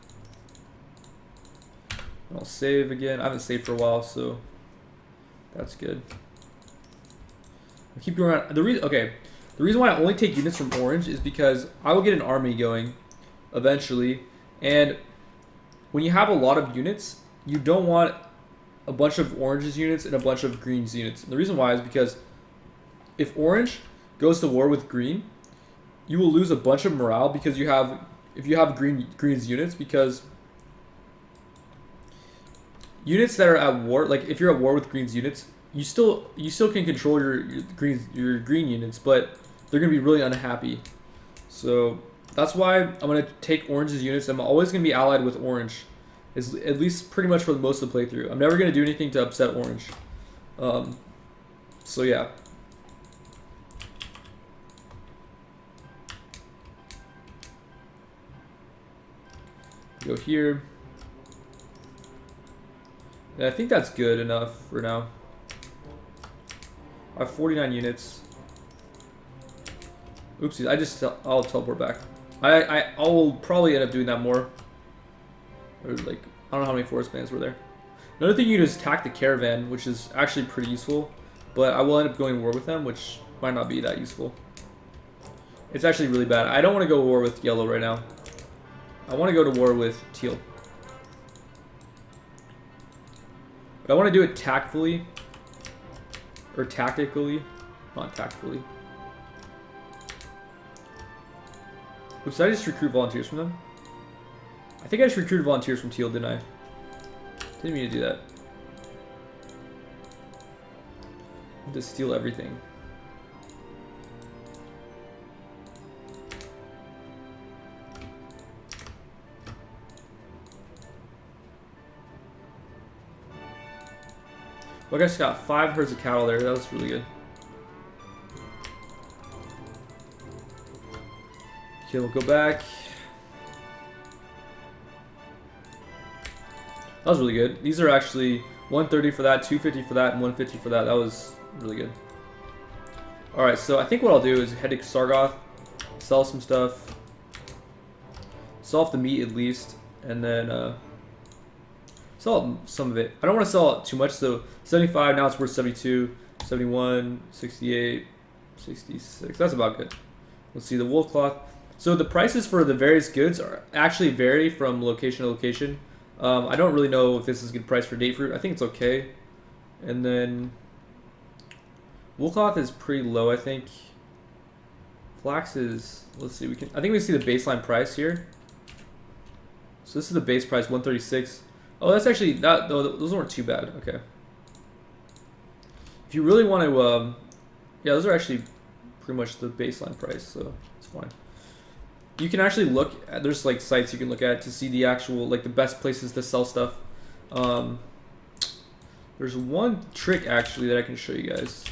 And I'll save again. I haven't saved for a while, so that's good. I'll keep going around. The reason why I only take units from orange is because I will get an army going eventually, and when you have a lot of units, you don't want a bunch of oranges units and a bunch of greens units. And the reason why is because if orange goes to war with green, you will lose a bunch of morale because if you have greens units, because units that are at war, like if you're at war with greens units, you still can control your green units, but they're gonna be really unhappy. So that's why I'm gonna take orange's units. I'm always gonna be allied with orange, is at least pretty much for most of the playthrough. I'm never gonna do anything to upset orange. So yeah. Go here. And I think that's good enough for now. I have 49 units. Oopsies, I'll teleport back. I'll probably end up doing that more. Or like, I don't know how many forest bands were there. Another thing you can do is attack the caravan, which is actually pretty useful. But I will end up going to war with them, which might not be that useful. It's actually really bad. I don't want to go to war with yellow right now. I want to go to war with teal. But I want to do it tactfully. Or tactically. Not tactfully. Oops, did I just recruit volunteers from them? I think I just recruited volunteers from teal, didn't I? Didn't mean to do that. Just steal everything. Well, I guess got 5 herds of cattle there. That was really good. Okay, we'll go back. That was really good. These are actually 130 for that, 250 for that, and 150 for that. That was really good. Alright, so I think what I'll do is head to Sargoth, sell some stuff, sell off the meat at least, and then sell some of it. I don't want to sell too much, so 75, now it's worth 72, 71, 68, 66. That's about good. Let's see, the wool cloth. So the prices for the various goods are actually vary from location to location. I don't really know if this is a good price for date fruit. I think it's okay. And then wool cloth is pretty low, I think. Flax is, let's see, I think we see the baseline price here. So this is the base price, 136. Oh, that's actually, those weren't too bad. Okay. If you really want to, yeah, those are actually pretty much the baseline price, so it's fine. You can actually look at, there's like sites you can look at to see the actual, like the best places to sell stuff. There's one trick actually that I can show you guys.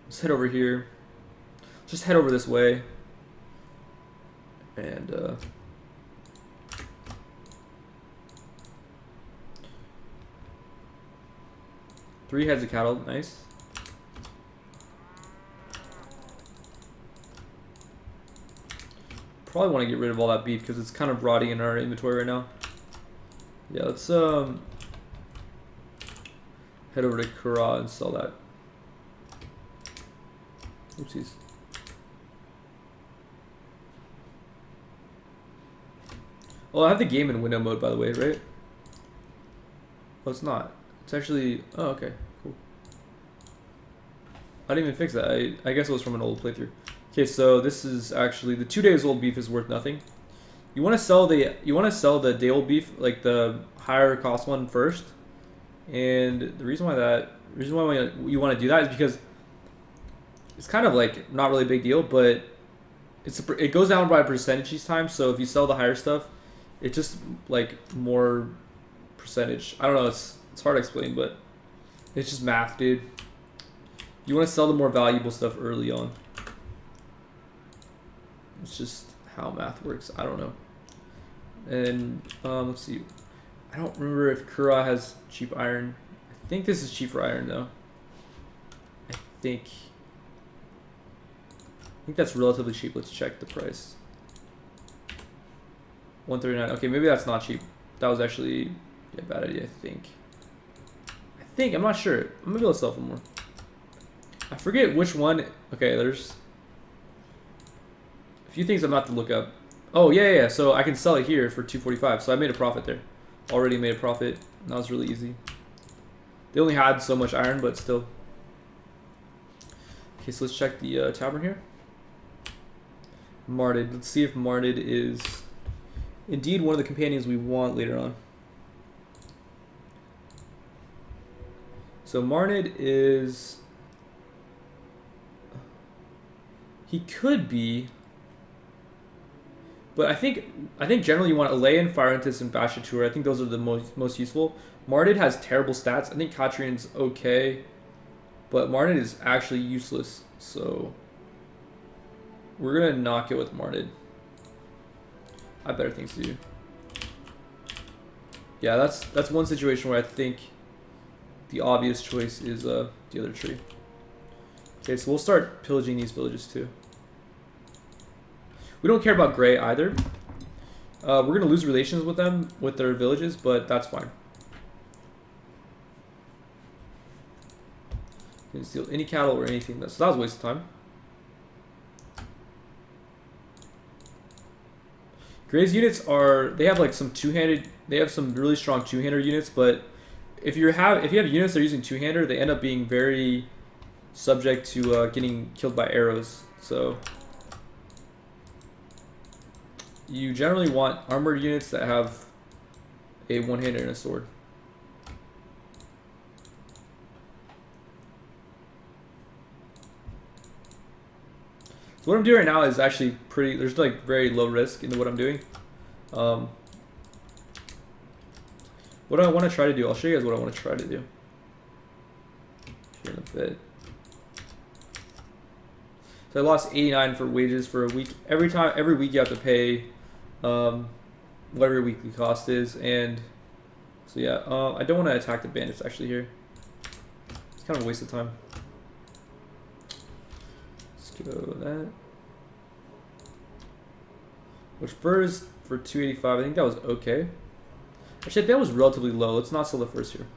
Let's head over here. Just head over this way. And, 3 heads of cattle, nice. Probably want to get rid of all that beef because it's kind of rotting in our inventory right now. Yeah, let's head over to Kara and sell that. Oopsies. Well, I have the game in window mode, by the way, right? Oh, it's not. It's actually... Oh, okay. Cool. I didn't even fix that. I guess it was from an old playthrough. Okay, so this is actually... The 2 days old beef is worth nothing. You want to sell the day old beef, like the higher cost one first. And the reason why you want to do that is because it's kind of like not really a big deal, but it goes down by percentage each time. So if you sell the higher stuff, it's just like more percentage. I don't know, it's hard to explain, but it's just math, dude. You want to sell the more valuable stuff early on. It's just how math works. I don't know. And let's see. I don't remember if Kura has cheap iron. I think this is cheaper iron though. I think that's relatively cheap. Let's check the price. 139. Okay, maybe that's not cheap. That was actually a bad idea, I think. I'm not sure. I'm gonna be able to sell for more. I forget which one. Okay, there's a few things I'm about to look up. Oh, yeah. So I can sell it here for 245. So I made a profit there. Already made a profit. And that was really easy. They only had so much iron, but still. Okay, so let's check the tavern here. Mardid. Let's see if Mardid is indeed one of the companions we want later on. So Marnid is... He could be... But I think generally you want Elaine, Firentis, and Bashatur. I think those are the most useful. Mardid has terrible stats. I think Katrian's okay. But Mardid is actually useless. So we're going to knock it with Mardid. I have better things to do. Yeah, that's one situation where I think the obvious choice is the other tree. Okay, so we'll start pillaging these villages too. We don't care about Gray either. We're going to lose relations with them, with their villages, but that's fine. Didn't steal any cattle or anything. So that was a waste of time. Gray's units they have like some two-handed, they have some really strong two-hander units, but if you have units that are using two-hander, they end up being very subject to getting killed by arrows. So you generally want armored units that have a one-hander and a sword. So what I'm doing right now is actually pretty, there's like very low risk into what I'm doing. What I want to try to do, I'll show you guys what I want to try to do here in a bit. So I lost 89 for wages for a week. Every week you have to pay whatever your weekly cost is, and So yeah, I don't want to attack the bandits actually here. It's kind of a waste of time. Let's go that. Which furs for 285, I think that was okay. Actually, that was relatively low. Let's not sell the furs here.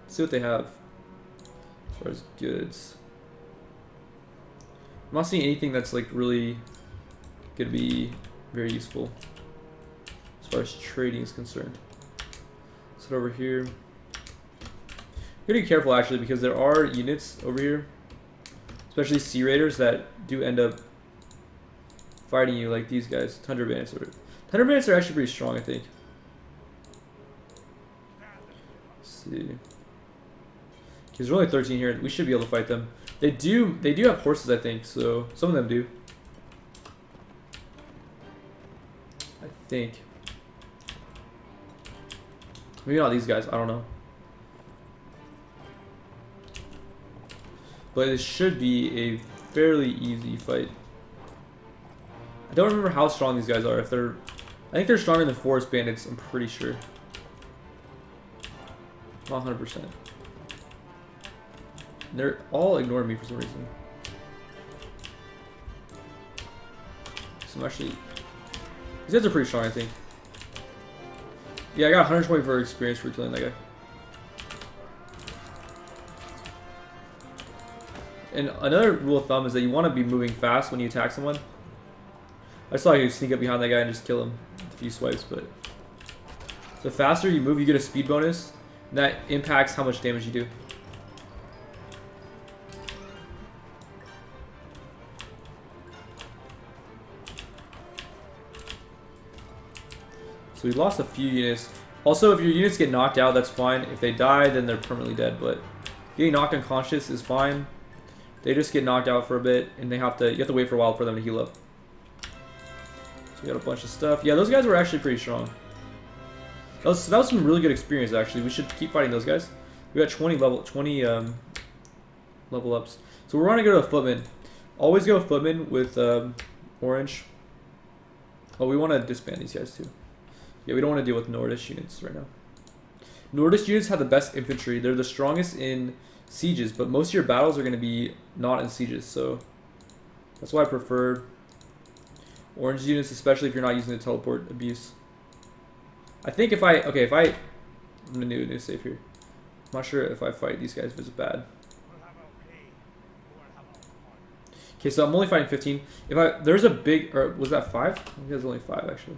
See what they have as far as goods. I'm not seeing anything that's like really gonna be very useful as far as trading is concerned. Let's head over here. Gotta be careful actually, because there are units over here, especially Sea Raiders, that do end up fighting you, like these guys. Tundra Bandits. Tundra Bandits are actually pretty strong, I think. Let's see. There's only 13 here. We should be able to fight them. They do have horses, I think, so some of them do. I think. Maybe not these guys, I don't know. But it should be a fairly easy fight. I don't remember how strong these guys are. If they're, I think they're stronger than Forest Bandits, I'm pretty sure. Not 100%. They're all ignoring me for some reason. So I'm actually, these guys are pretty strong, I think. Yeah, I got 120 for experience for killing that guy. And another rule of thumb is that you want to be moving fast when you attack someone. I saw you sneak up behind that guy and just kill him with a few swipes, but the faster you move, you get a speed bonus, and that impacts how much damage you do. So we lost a few units. Also, if your units get knocked out, that's fine. If they die, then they're permanently dead, but getting knocked unconscious is fine. They just get knocked out for a bit, and you have to wait for a while for them to heal up. So we got a bunch of stuff. Yeah, those guys were actually pretty strong. That was some really good experience, actually. We should keep fighting those guys. We got 20 level ups. So we're gonna go to a footman. Always go footman with orange. Oh, we want to disband these guys too. Yeah, we don't want to deal with Nordish units right now. Nordish units have the best infantry. They're the strongest in sieges, but most of your battles are going to be not in sieges, so that's why I prefer orange units, especially if you're not using the teleport abuse. I think if I'm going to do a new save here. I'm not sure if I fight these guys if it's bad. Okay, so I'm only fighting 15. There's a big, or was that 5? I think there's only 5 actually.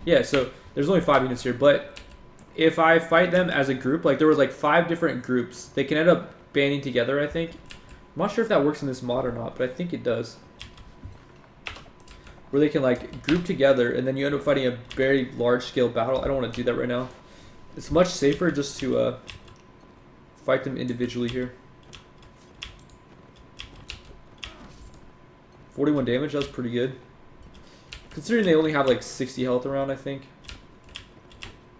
Yeah, so there's only 5 units here, but if I fight them as a group, like there was like 5 different groups, they can end up banding together, I think. I'm not sure if that works in this mod or not, but I think it does. Where they can like group together and then you end up fighting a very large scale battle. I don't want to do that right now. It's much safer just to fight them individually here. 41 damage, that was pretty good. Considering they only have like 60 health around, I think.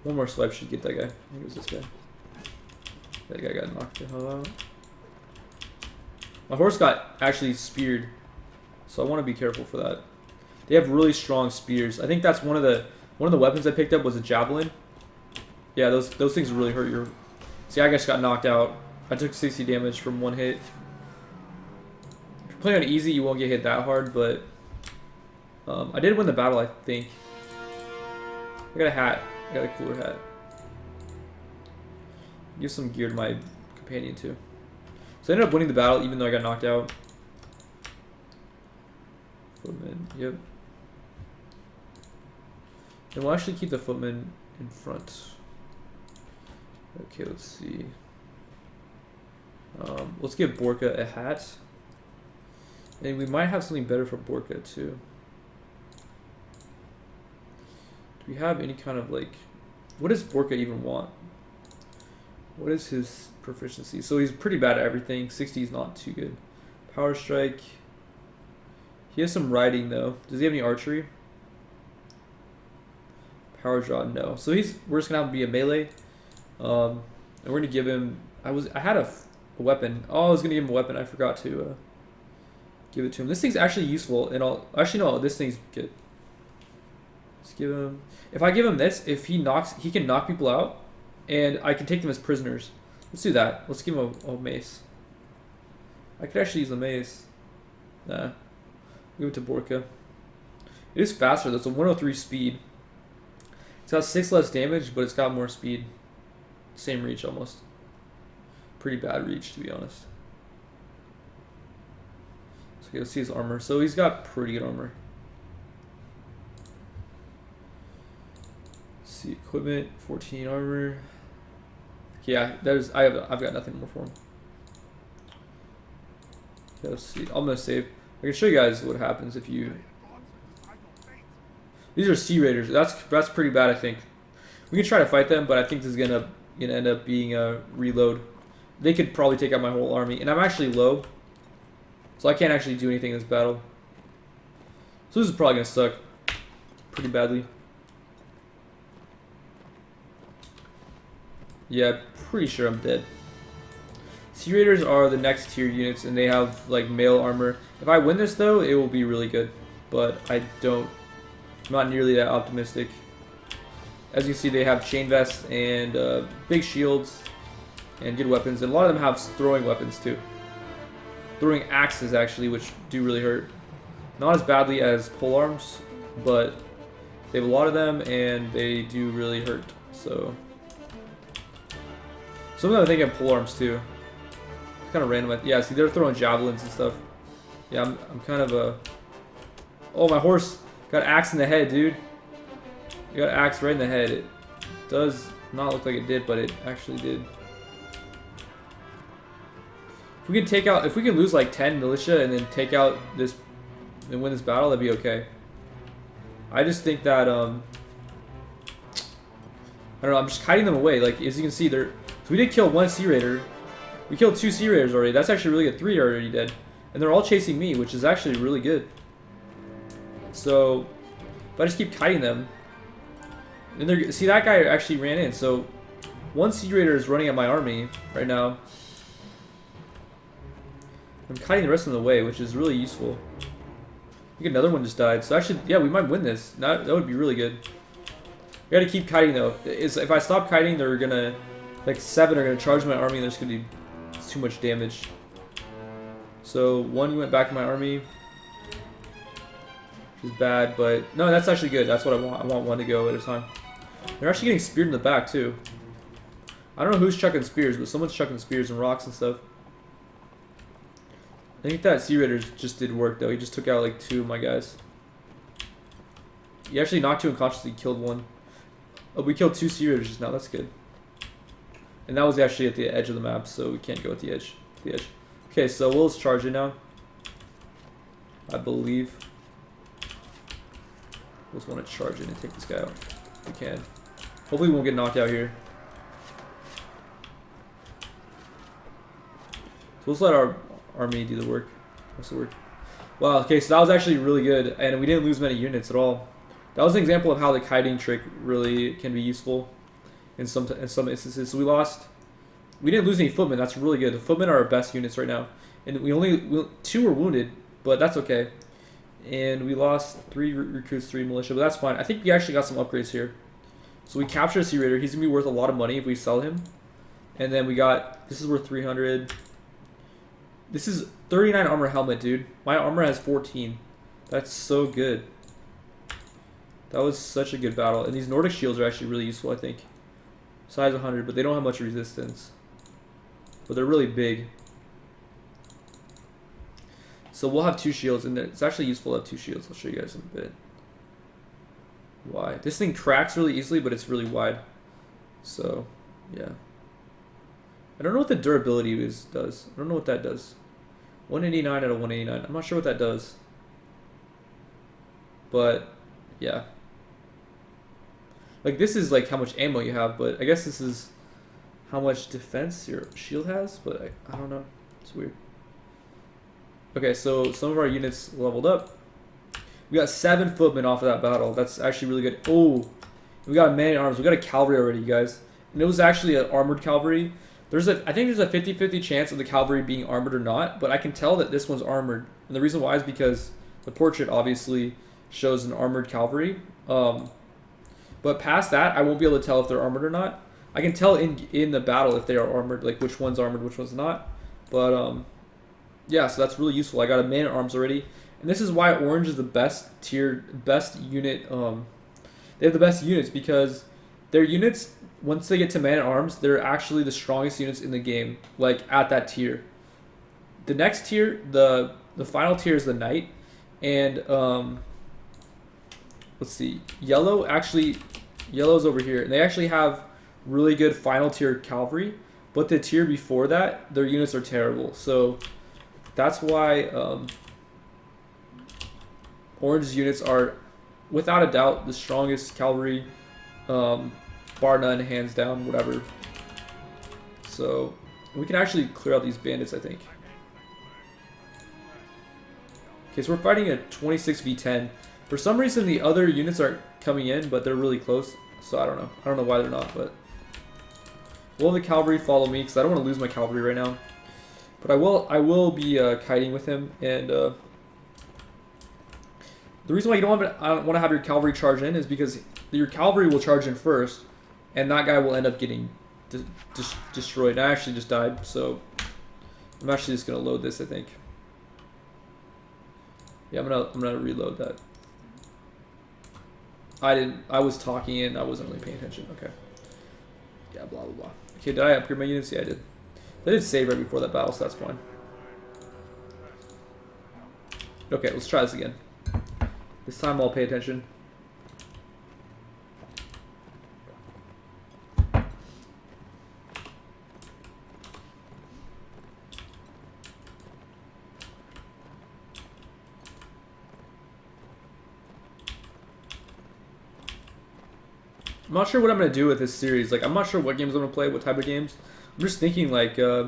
One more swipe should get that guy. I think it was this guy. That guy got knocked the hell out. My horse got actually speared, so I want to be careful for that. They have really strong spears. I think that's one of the weapons I picked up was a javelin. Yeah, those things really hurt your. See, I just got knocked out. I took 60 damage from one hit. If you're playing on easy, you won't get hit that hard, but I did win the battle, I think. I got a hat. I got a cooler hat. Give some gear to my companion too. So I ended up winning the battle even though I got knocked out. Footman, yep. And we'll actually keep the footman in front. Okay, let's see. Let's give Borka a hat. And we might have something better for Borka too. Do we have any kind of like, what does Borka even want? What is his proficiency? So he's pretty bad at everything. 60 is not too good. Power strike. He has some riding though. Does he have any archery? Power draw, no. So we're just gonna have to be a melee. And we're gonna give him. I had a weapon. Oh, I was gonna give him a weapon. I forgot to give it to him. This thing's actually useful, and actually no, this thing's good. Let's give him. If I give him this, if he knocks, he can knock people out, and I can take them as prisoners. Let's do that. Let's give him a mace. I could actually use the mace. Nah. Give it to Borka. It is faster. That's a 103 speed. It's got 6 less damage, but it's got more speed. Same reach almost. Pretty bad reach, to be honest. So okay, let's see his armor. So he's got pretty good armor. Let's see, equipment, 14 armor. Yeah, I've got nothing more for him. Okay, let's see. I'm gonna save. I can show you guys what happens if you. These are Sea Raiders. That's pretty bad, I think. We can try to fight them, but I think this is gonna end up being a reload. They could probably take out my whole army, and I'm actually low, so I can't actually do anything in this battle. So this is probably gonna suck pretty badly. Yeah, pretty sure I'm dead. Sea Raiders are the next tier units, and they have like mail armor. If I win this though, it will be really good, but I'm not nearly that optimistic. As you see, they have chain vests and big shields and good weapons, and a lot of them have throwing weapons too. Throwing axes actually, which do really hurt. Not as badly as pole arms, but they have a lot of them and they do really hurt. So some of them I think have pole arms too. It's kind of random. Yeah, see, they're throwing javelins and stuff. Yeah, I'm kind of a. Oh, my horse got axed in the head, dude. You got axed right in the head. It does not look like it did, but it actually did. If we can take out, if we can lose like 10 militia and then take out this and win this battle, that'd be okay. I just think that I don't know. I'm just kiting them away. Like as you can see, so we did kill 1 Sea Raider. We killed 2 Sea Raiders already. That's actually really good. 3 are already dead, and they're all chasing me, which is actually really good. So if I just keep kiting them, and see that guy actually ran in. So 1 Sea Raider is running at my army right now. I'm kiting the rest of them away, which is really useful. I think another one just died. So actually, yeah, we might win this. That would be really good. We gotta keep kiting though. If I stop kiting, they're gonna, like 7 are gonna charge my army, and there's gonna be too much damage. So 1 went back to my army, which is bad, but no, that's actually good. That's what I want. I want 1 to go at a time. They're actually getting speared in the back too. I don't know who's chucking spears, but someone's chucking spears and rocks and stuff. I think that Sea Raider just did work though. He just took out like 2 of my guys. He actually knocked 2 unconsciously, killed 1. Oh, we killed 2 Sea Raiders just now. That's good. And that was actually at the edge of the map, so we can't go at the edge. Okay, so we'll just charge it now. I believe. We'll just want to charge it and take this guy out. If we can. Hopefully we won't get knocked out here. So let's let our army do the work. What's the work? Wow, okay, so that was actually really good, and we didn't lose many units at all. That was an example of how the kiting trick really can be useful in some instances. So we didn't lose any footmen. That's really good. The footmen are our best units right now, and 2 were wounded, but that's okay. And we lost 3 recruits, 3 militia, but that's fine. I think we actually got some upgrades here. So we captured a Sea Raider. He's gonna be worth a lot of money if we sell him. And then we got, this is worth 300. This is 39 armor helmet, dude. My armor has 14. That's so good. That was such a good battle. And these Nordic shields are actually really useful, I think. Size 100, but they don't have much resistance. But they're really big. So we'll have 2 shields, and it's actually useful to have 2 shields. I'll show you guys in a bit. Why? This thing cracks really easily, but it's really wide. So, yeah. I don't know what the durability does. I don't know what that does. 189 out of 189. I'm not sure what that does. But, yeah. Like, this is like how much ammo you have, but I guess this is how much defense your shield has, but I don't know. It's weird. Okay, so some of our units leveled up. We got 7 footmen off of that battle. That's actually really good. Oh, we got man-at-arms. We got a cavalry already, you guys. And it was actually an armored cavalry. I think there's a 50-50 chance of the cavalry being armored or not, but I can tell that this one's armored. And the reason why is because the portrait obviously shows an armored cavalry. But past that, I won't be able to tell if they're armored or not. I can tell in the battle if they are armored, like which one's armored, which one's not. But yeah, so that's really useful. I got a man at arms already, and this is why orange is the best tier, best unit. They have the best units because their units, once they get to man at arms, they're actually the strongest units in the game, like at that tier. The next tier, the final tier is the knight, and let's see, yellow's over here, and they actually have really good final tier cavalry, but the tier before that, their units are terrible. So that's why orange's units are, without a doubt, the strongest cavalry, bar none, hands down, whatever. So we can actually clear out these bandits, I think. Okay, so we're fighting a 26v10. For some reason, the other units aren't coming in, but they're really close. So I don't know. I don't know why they're not, but we'll have the cavalry follow me because I don't want to lose my cavalry right now. But I will be kiting with him, and the reason why I don't want to have your cavalry charge in is because your cavalry will charge in first, and that guy will end up getting destroyed. I actually just died, so I'm actually just gonna load this, I think. Yeah, I'm gonna reload that. I was talking and I wasn't really paying attention. Okay. Yeah, blah blah blah. Okay, did I upgrade my units? Yeah, I did. I did save right before that battle, so that's fine. Okay, let's try this again. This time I'll pay attention. I'm not sure what I'm going to do with this series. Like, I'm not sure what games I'm going to play, what type of games. I'm just thinking, like, I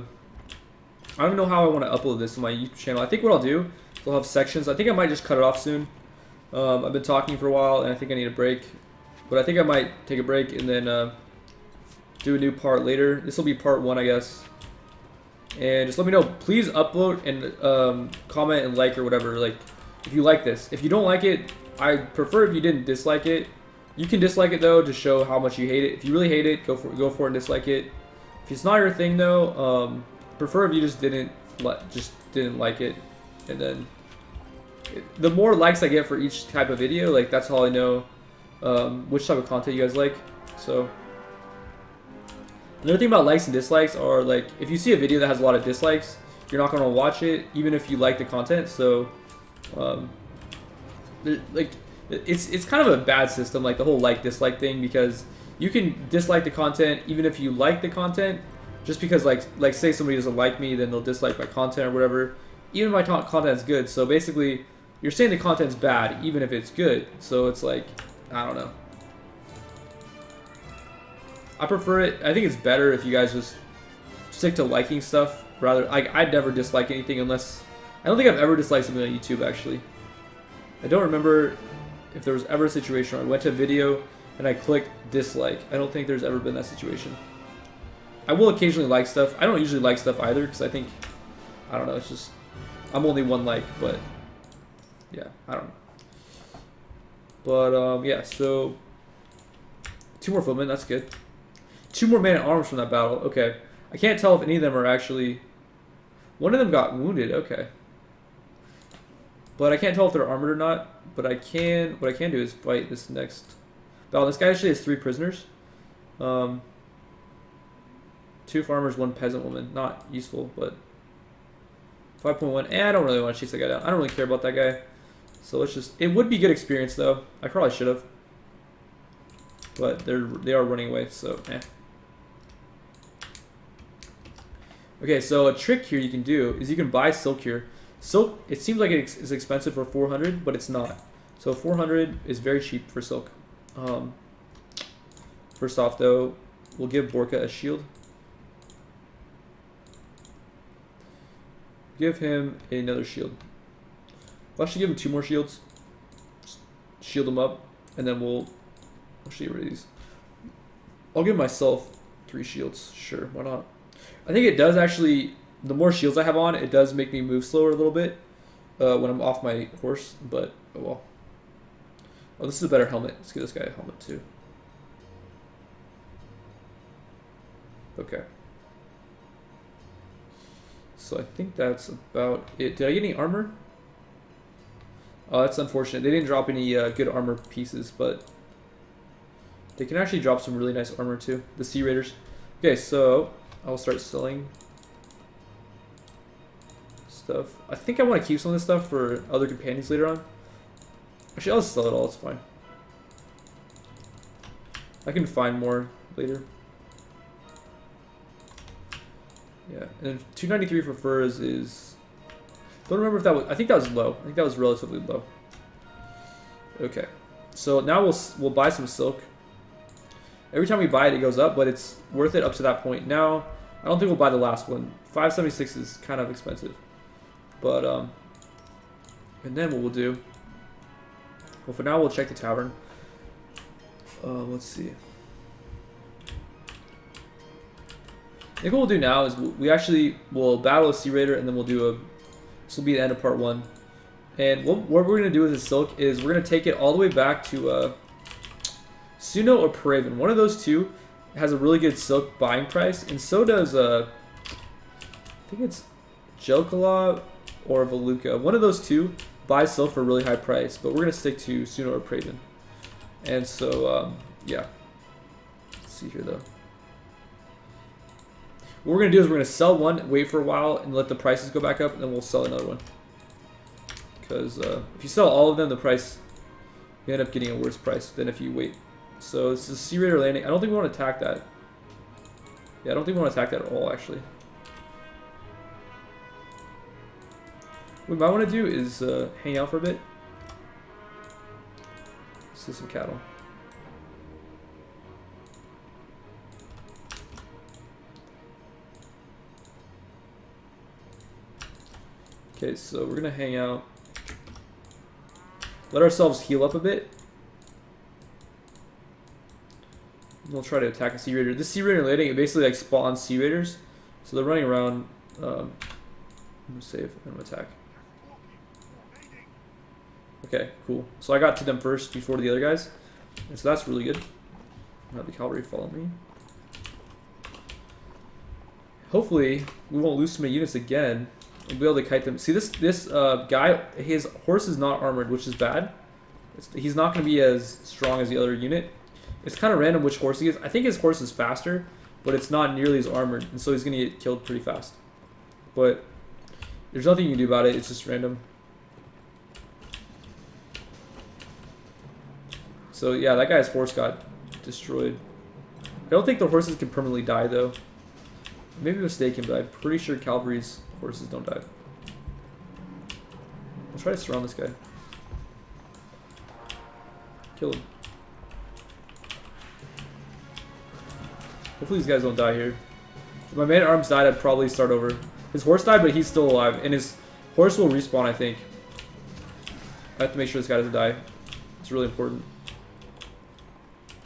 don't know how I want to upload this to my YouTube channel. I think what I'll do is I'll have sections. I think I might just cut it off soon. I've been talking for a while, and I think I need a break. But I think I might take a break and then do a new part later. This will be part 1, I guess. And just let me know. Please upload and comment and like or whatever. Like, if you like this. If you don't like it, I prefer if you didn't dislike it. You can dislike it though to show how much you hate it. If you really hate it, go for it and dislike it. If it's not your thing though, prefer if you just didn't like it. And then the more likes I get for each type of video, like that's how I know which type of content you guys like. So another thing about likes and dislikes are, like, if you see a video that has a lot of dislikes, you're not gonna watch it even if you like the content. So like, it's kind of a bad system, like the whole like dislike thing, because you can dislike the content even if you like the content, just because like say somebody doesn't like me, then they'll dislike my content or whatever, even if my content's good. So basically you're saying the content's bad even if it's good. So it's like, I don't know, I prefer it. I think it's better if you guys just stick to liking stuff rather. I'd never dislike anything unless, I don't think I've ever disliked something on YouTube actually. I don't remember if there was ever a situation where I went to a video and I clicked dislike. I don't think there's ever been that situation. I will occasionally like stuff. I don't usually like stuff either because I think, I don't know, it's just, I'm only one like, but yeah, I don't know. But yeah, so 2 more footmen, that's good. 2 more man at arms from that battle. Okay, I can't tell if any of them are actually, one of them got wounded. Okay, but I can't tell if they're armored or not. But what I can do is fight this next battle. This guy actually has 3 prisoners. 2 farmers, 1 peasant woman. Not useful, but 5.1. I don't really want to chase that guy down. I don't really care about that guy. So let's just, it would be good experience though. I probably should have. But they are running away, so eh. Okay, so a trick here you can do is you can buy silk here. Silk, it seems like it's expensive for 400, but it's not. So 400 is very cheap for silk. First off, though, we'll give Borka a shield. Give him another shield. I'll actually give him 2 more shields. Just shield him up, and then we'll show you these. I'll give myself 3 shields. Sure, why not? I think it does actually. The more shields I have on, it does make me move slower a little bit when I'm off my horse, but oh well. Oh, this is a better helmet. Let's give this guy a helmet too. Okay. So I think that's about it. Did I get any armor? Oh, that's unfortunate. They didn't drop any good armor pieces, but they can actually drop some really nice armor too. The Sea Raiders. Okay, so I'll start selling stuff. I think I want to keep some of this stuff for other companions later on. Actually, I'll just sell it all. It's fine. I can find more later. Yeah, and 293 for furs is. Don't remember if that was. I think that was low. I think that was relatively low. Okay, so now we'll buy some silk. Every time we buy it, it goes up, but it's worth it up to that point. Now, I don't think we'll buy the last one. 576 is kind of expensive, but and then what we'll do. Well, for now we'll check the tavern. Let's see. I think what we'll do now is we'll battle a Sea Raider, and then we'll do a. This will be the end of part 1. And what we're going to do with this silk is we're going to take it all the way back to Suno or Paraven. One of those two has a really good silk buying price, and so does I think it's Jelkala or Voluka. One of those two buys silk for a really high price, but we're going to stick to Suno or Paraven. And so, yeah. Let's see here, though. What we're going to do is we're going to sell one, wait for a while, and let the prices go back up, and then we'll sell another one. Because if you sell all of them, the price, you end up getting a worse price than if you wait. So this is Sea Raider landing. I don't think we want to attack that. Yeah, I don't think we want to attack that at all, actually. What we might want to do is hang out for a bit. See some cattle. Okay, so we're gonna hang out. Let ourselves heal up a bit. We'll try to attack a Sea Raider. This Sea Raider landing, it basically like spawns Sea Raiders. So they're running around. I'm gonna save. I'm gonna attack. Okay, cool. So I got to them first before the other guys. And so that's really good. I'll have the cavalry follow me. Hopefully, we won't lose too many units again. We'll be able to kite them. See, this guy, his horse is not armored, which is bad. He's not going to be as strong as the other unit. It's kind of random which horse he is. I think his horse is faster, but it's not nearly as armored, and so he's going to get killed pretty fast. But there's nothing you can do about it. It's just random. So yeah, that guy's horse got destroyed. I don't think the horses can permanently die, though. Maybe mistaken, but I'm pretty sure cavalry's horses don't die. Let's try to surround this guy. Kill him. Hopefully these guys don't die here. If my man-at-arms died, I'd probably start over. His horse died, but he's still alive. And his horse will respawn, I think. I have to make sure this guy doesn't die. It's really important.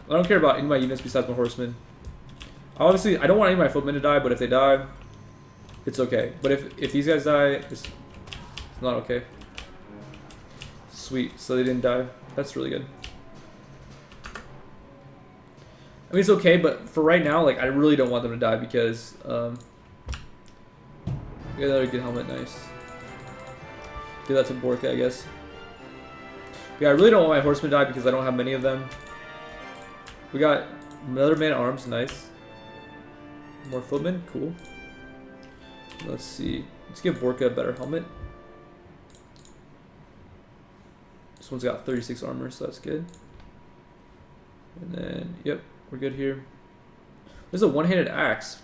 I don't care about any of my units besides my horsemen. Obviously, I don't want any of my footmen to die, but if they die, it's okay. But if these guys die, it's not okay. Sweet, so they didn't die. That's really good. I mean, it's okay, but for right now, like, I really don't want them to die because, get another good helmet, nice. Give that to Borka, I guess. Yeah, I really don't want my horsemen to die because I don't have many of them. We got another man at arms, nice. More footmen, cool. Let's see. Let's give Borka a better helmet. This one's got 36 armor, so that's good. And then, yep, we're good here. There's a one-handed axe.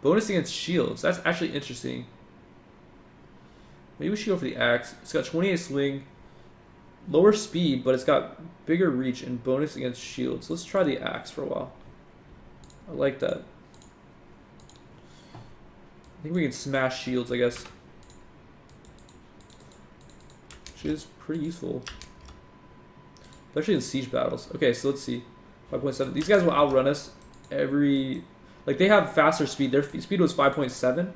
Bonus against shields. That's actually interesting. Maybe we should go for the axe. It's got 28 swing, lower speed, but it's got bigger reach and bonus against shields. Let's try the axe for a while. I like that. I think we can smash shields, I guess. Which is pretty useful. Especially in siege battles. Okay, so let's see. 5.7. These guys will outrun us every... Like, they have faster speed. Their speed was 5.7.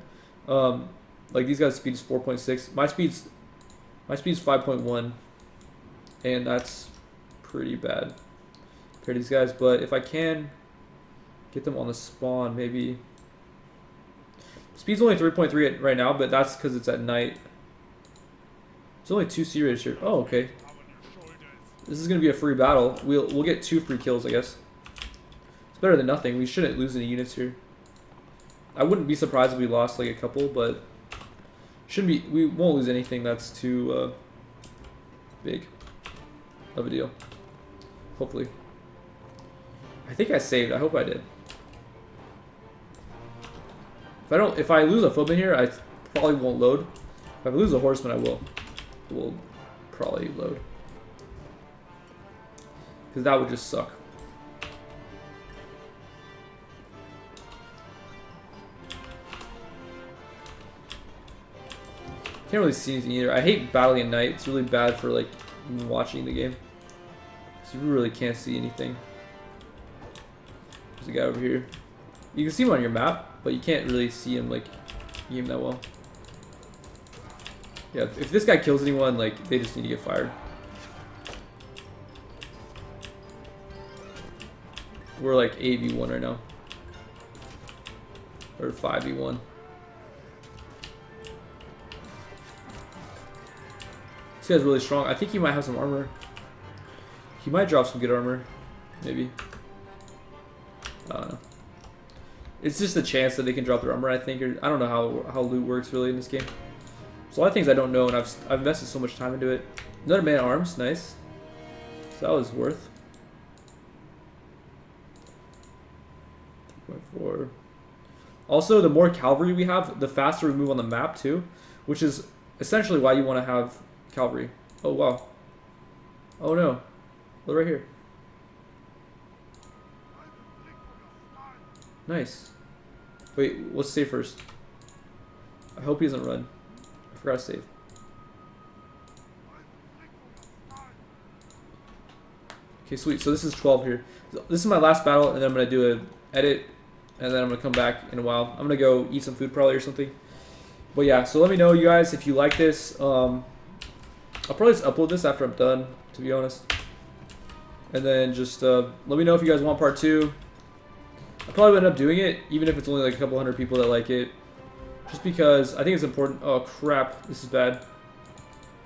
Like, these guys' speed is 4.6. My speed's 5.1. And that's pretty bad compared to these guys. But if I can Get them on the spawn, maybe. Speed's only 3.3 right now, but that's because it's at night. There's only 2 sea raiders here. Oh, okay. This is gonna be a free battle. We'll get 2 free kills, I guess. It's better than nothing. We shouldn't lose any units here. I wouldn't be surprised if we lost like a couple, but shouldn't be. We won't lose anything that's too big of a deal. Hopefully. I think I saved. I hope I did. If I lose a footman here, I probably won't load. If I lose a horseman, I will. It will probably load. Because that would just suck. Can't really see anything either. I hate battling at night. It's really bad for like watching the game. So you really can't see anything. There's a guy over here. You can see him on your map, but you can't really see him like game that well. Yeah, if this guy kills anyone, like they just need to get fired. We're like 8v1 right now. Or 5v1. This guy's really strong. I think he might have some armor. He might drop some good armor. Maybe. I don't know. It's just a chance that they can drop their armor, I think. Or, I don't know how loot works really in this game. There's a lot of things I don't know, and I've invested so much time into it. Another man at arms. Nice. So that was worth. 3.4. Also, the more cavalry we have, the faster we move on the map too, which is essentially why you want to have cavalry. Oh wow. Oh no. Look right here. Nice. Wait, let's save first. I hope he doesn't run. I forgot to save. Okay, sweet. So this is 12 here. This is my last battle, and then I'm going to do an edit, and then I'm going to come back in a while. I'm going to go eat some food probably or something. But yeah, so let me know, you guys, if you like this. I'll probably just upload this after I'm done, to be honest. And then just let me know if you guys want part 2. I probably would end up doing it, even if it's only like a couple hundred people that like it. Just because I think it's important. Oh crap, this is bad.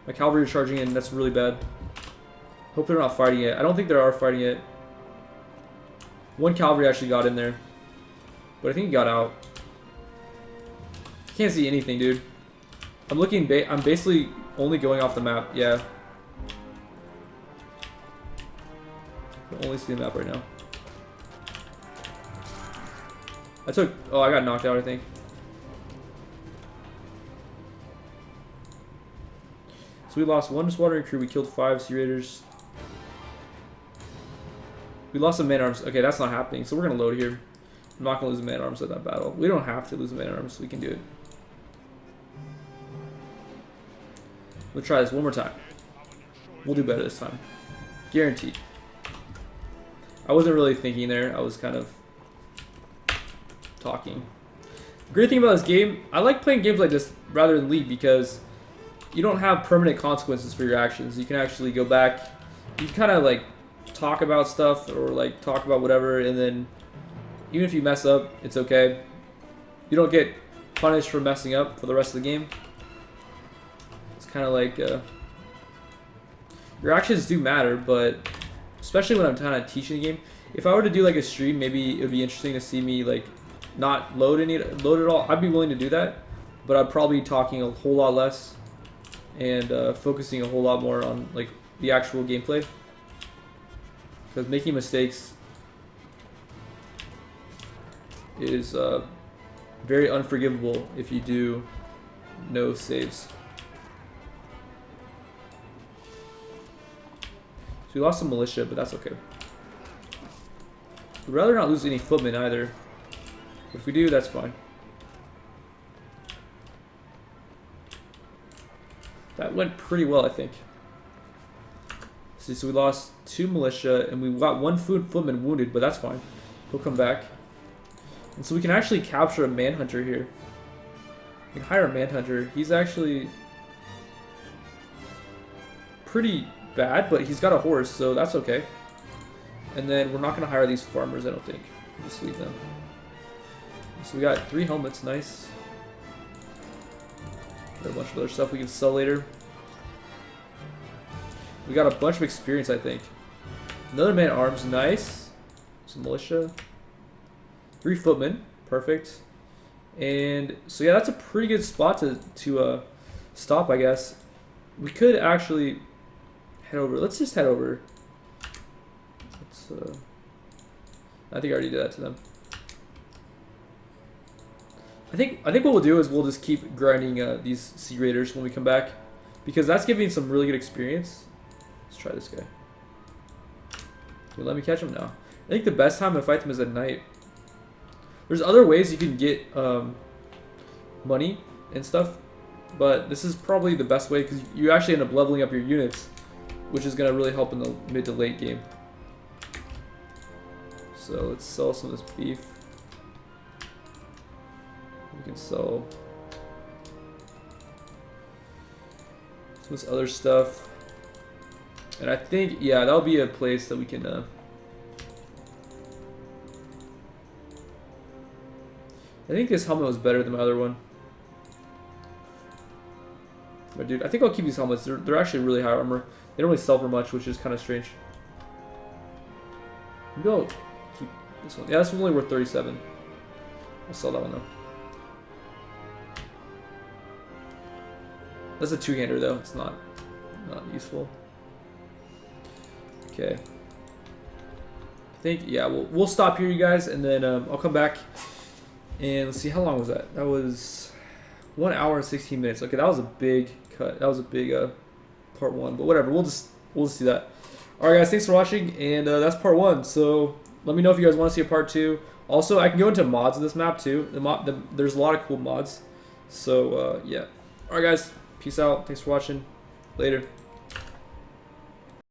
My cavalry are charging in, that's really bad. Hope they're not fighting it. I don't think they are fighting it. One cavalry actually got in there. But I think he got out. Can't see anything, dude. I'm looking, I'm basically only going off the map, yeah. I can only see the map right now. Oh, I got knocked out, I think. So we lost 1 squadron crew, we killed 5 sea raiders. We lost some man-arms. Okay, that's not happening, so we're gonna load here. I'm not gonna lose man-arms at that battle. We don't have to lose man-arms, we can do it. We'll try this one more time. We'll do better this time. Guaranteed. I wasn't really thinking there, I was kind of talking. The great thing about this game, I like playing games like this rather than League because you don't have permanent consequences for your actions. You can actually go back, you kind of like talk about stuff or like talk about whatever, and then even if you mess up, it's okay. You don't get punished for messing up for the rest of the game. It's kind of like your actions do matter, but especially when I'm kind of teaching the game. If I were to do like a stream, maybe it would be interesting to see me like not load at all. I'd be willing to do that, but I'd probably be talking a whole lot less and focusing a whole lot more on like the actual gameplay, because making mistakes is very unforgivable if you do no saves. So we lost some militia, but that's okay. We'd rather not lose any footmen either. But if we do, that's fine. That went pretty well, I think. See, so we lost 2 militia, and we got 1 footman wounded, but that's fine. He'll come back. And so we can actually capture a manhunter here. We can hire a manhunter. He's actually pretty bad, but he's got a horse, so that's okay. And then we're not going to hire these farmers, I don't think. Just leave them. So we got 3 helmets, nice. Got a bunch of other stuff we can sell later. We got a bunch of experience, I think. Another man at arms, nice. Some militia. 3 footmen, perfect. And so yeah, that's a pretty good spot to stop, I guess. We could actually head over. Let's just head over. Let's, I think I already did that to them. I think what we'll do is we'll just keep grinding these Sea Raiders when we come back, because that's giving some really good experience. Let's try this guy. Can you let me catch him now? I think the best time to fight them is at night. There's other ways you can get money and stuff, but this is probably the best way because you actually end up leveling up your units, which is going to really help in the mid to late game. So let's sell some of this beef. We can sell some of this other stuff. And I think, yeah, that'll be a place that we can... I think this helmet was better than my other one. But dude, I think I'll keep these helmets. They're actually really high armor. They don't really sell for much, which is kind of strange. Maybe I'll keep this one. Yeah, this one's only worth 37. I'll sell that one though. That's a 2-hander though. It's not useful. Okay. I think, yeah, we'll stop here, you guys, and then I'll come back and let's see, how long was that? That was 1 hour and 16 minutes. Okay, that was a big cut. That was a big part 1, but whatever. We'll just do that. All right, guys, thanks for watching, and that's part 1. So let me know if you guys want to see a part 2. Also, I can go into mods of this map too. There's a lot of cool mods. So yeah. All right, guys. Peace out. Thanks for watching. Later.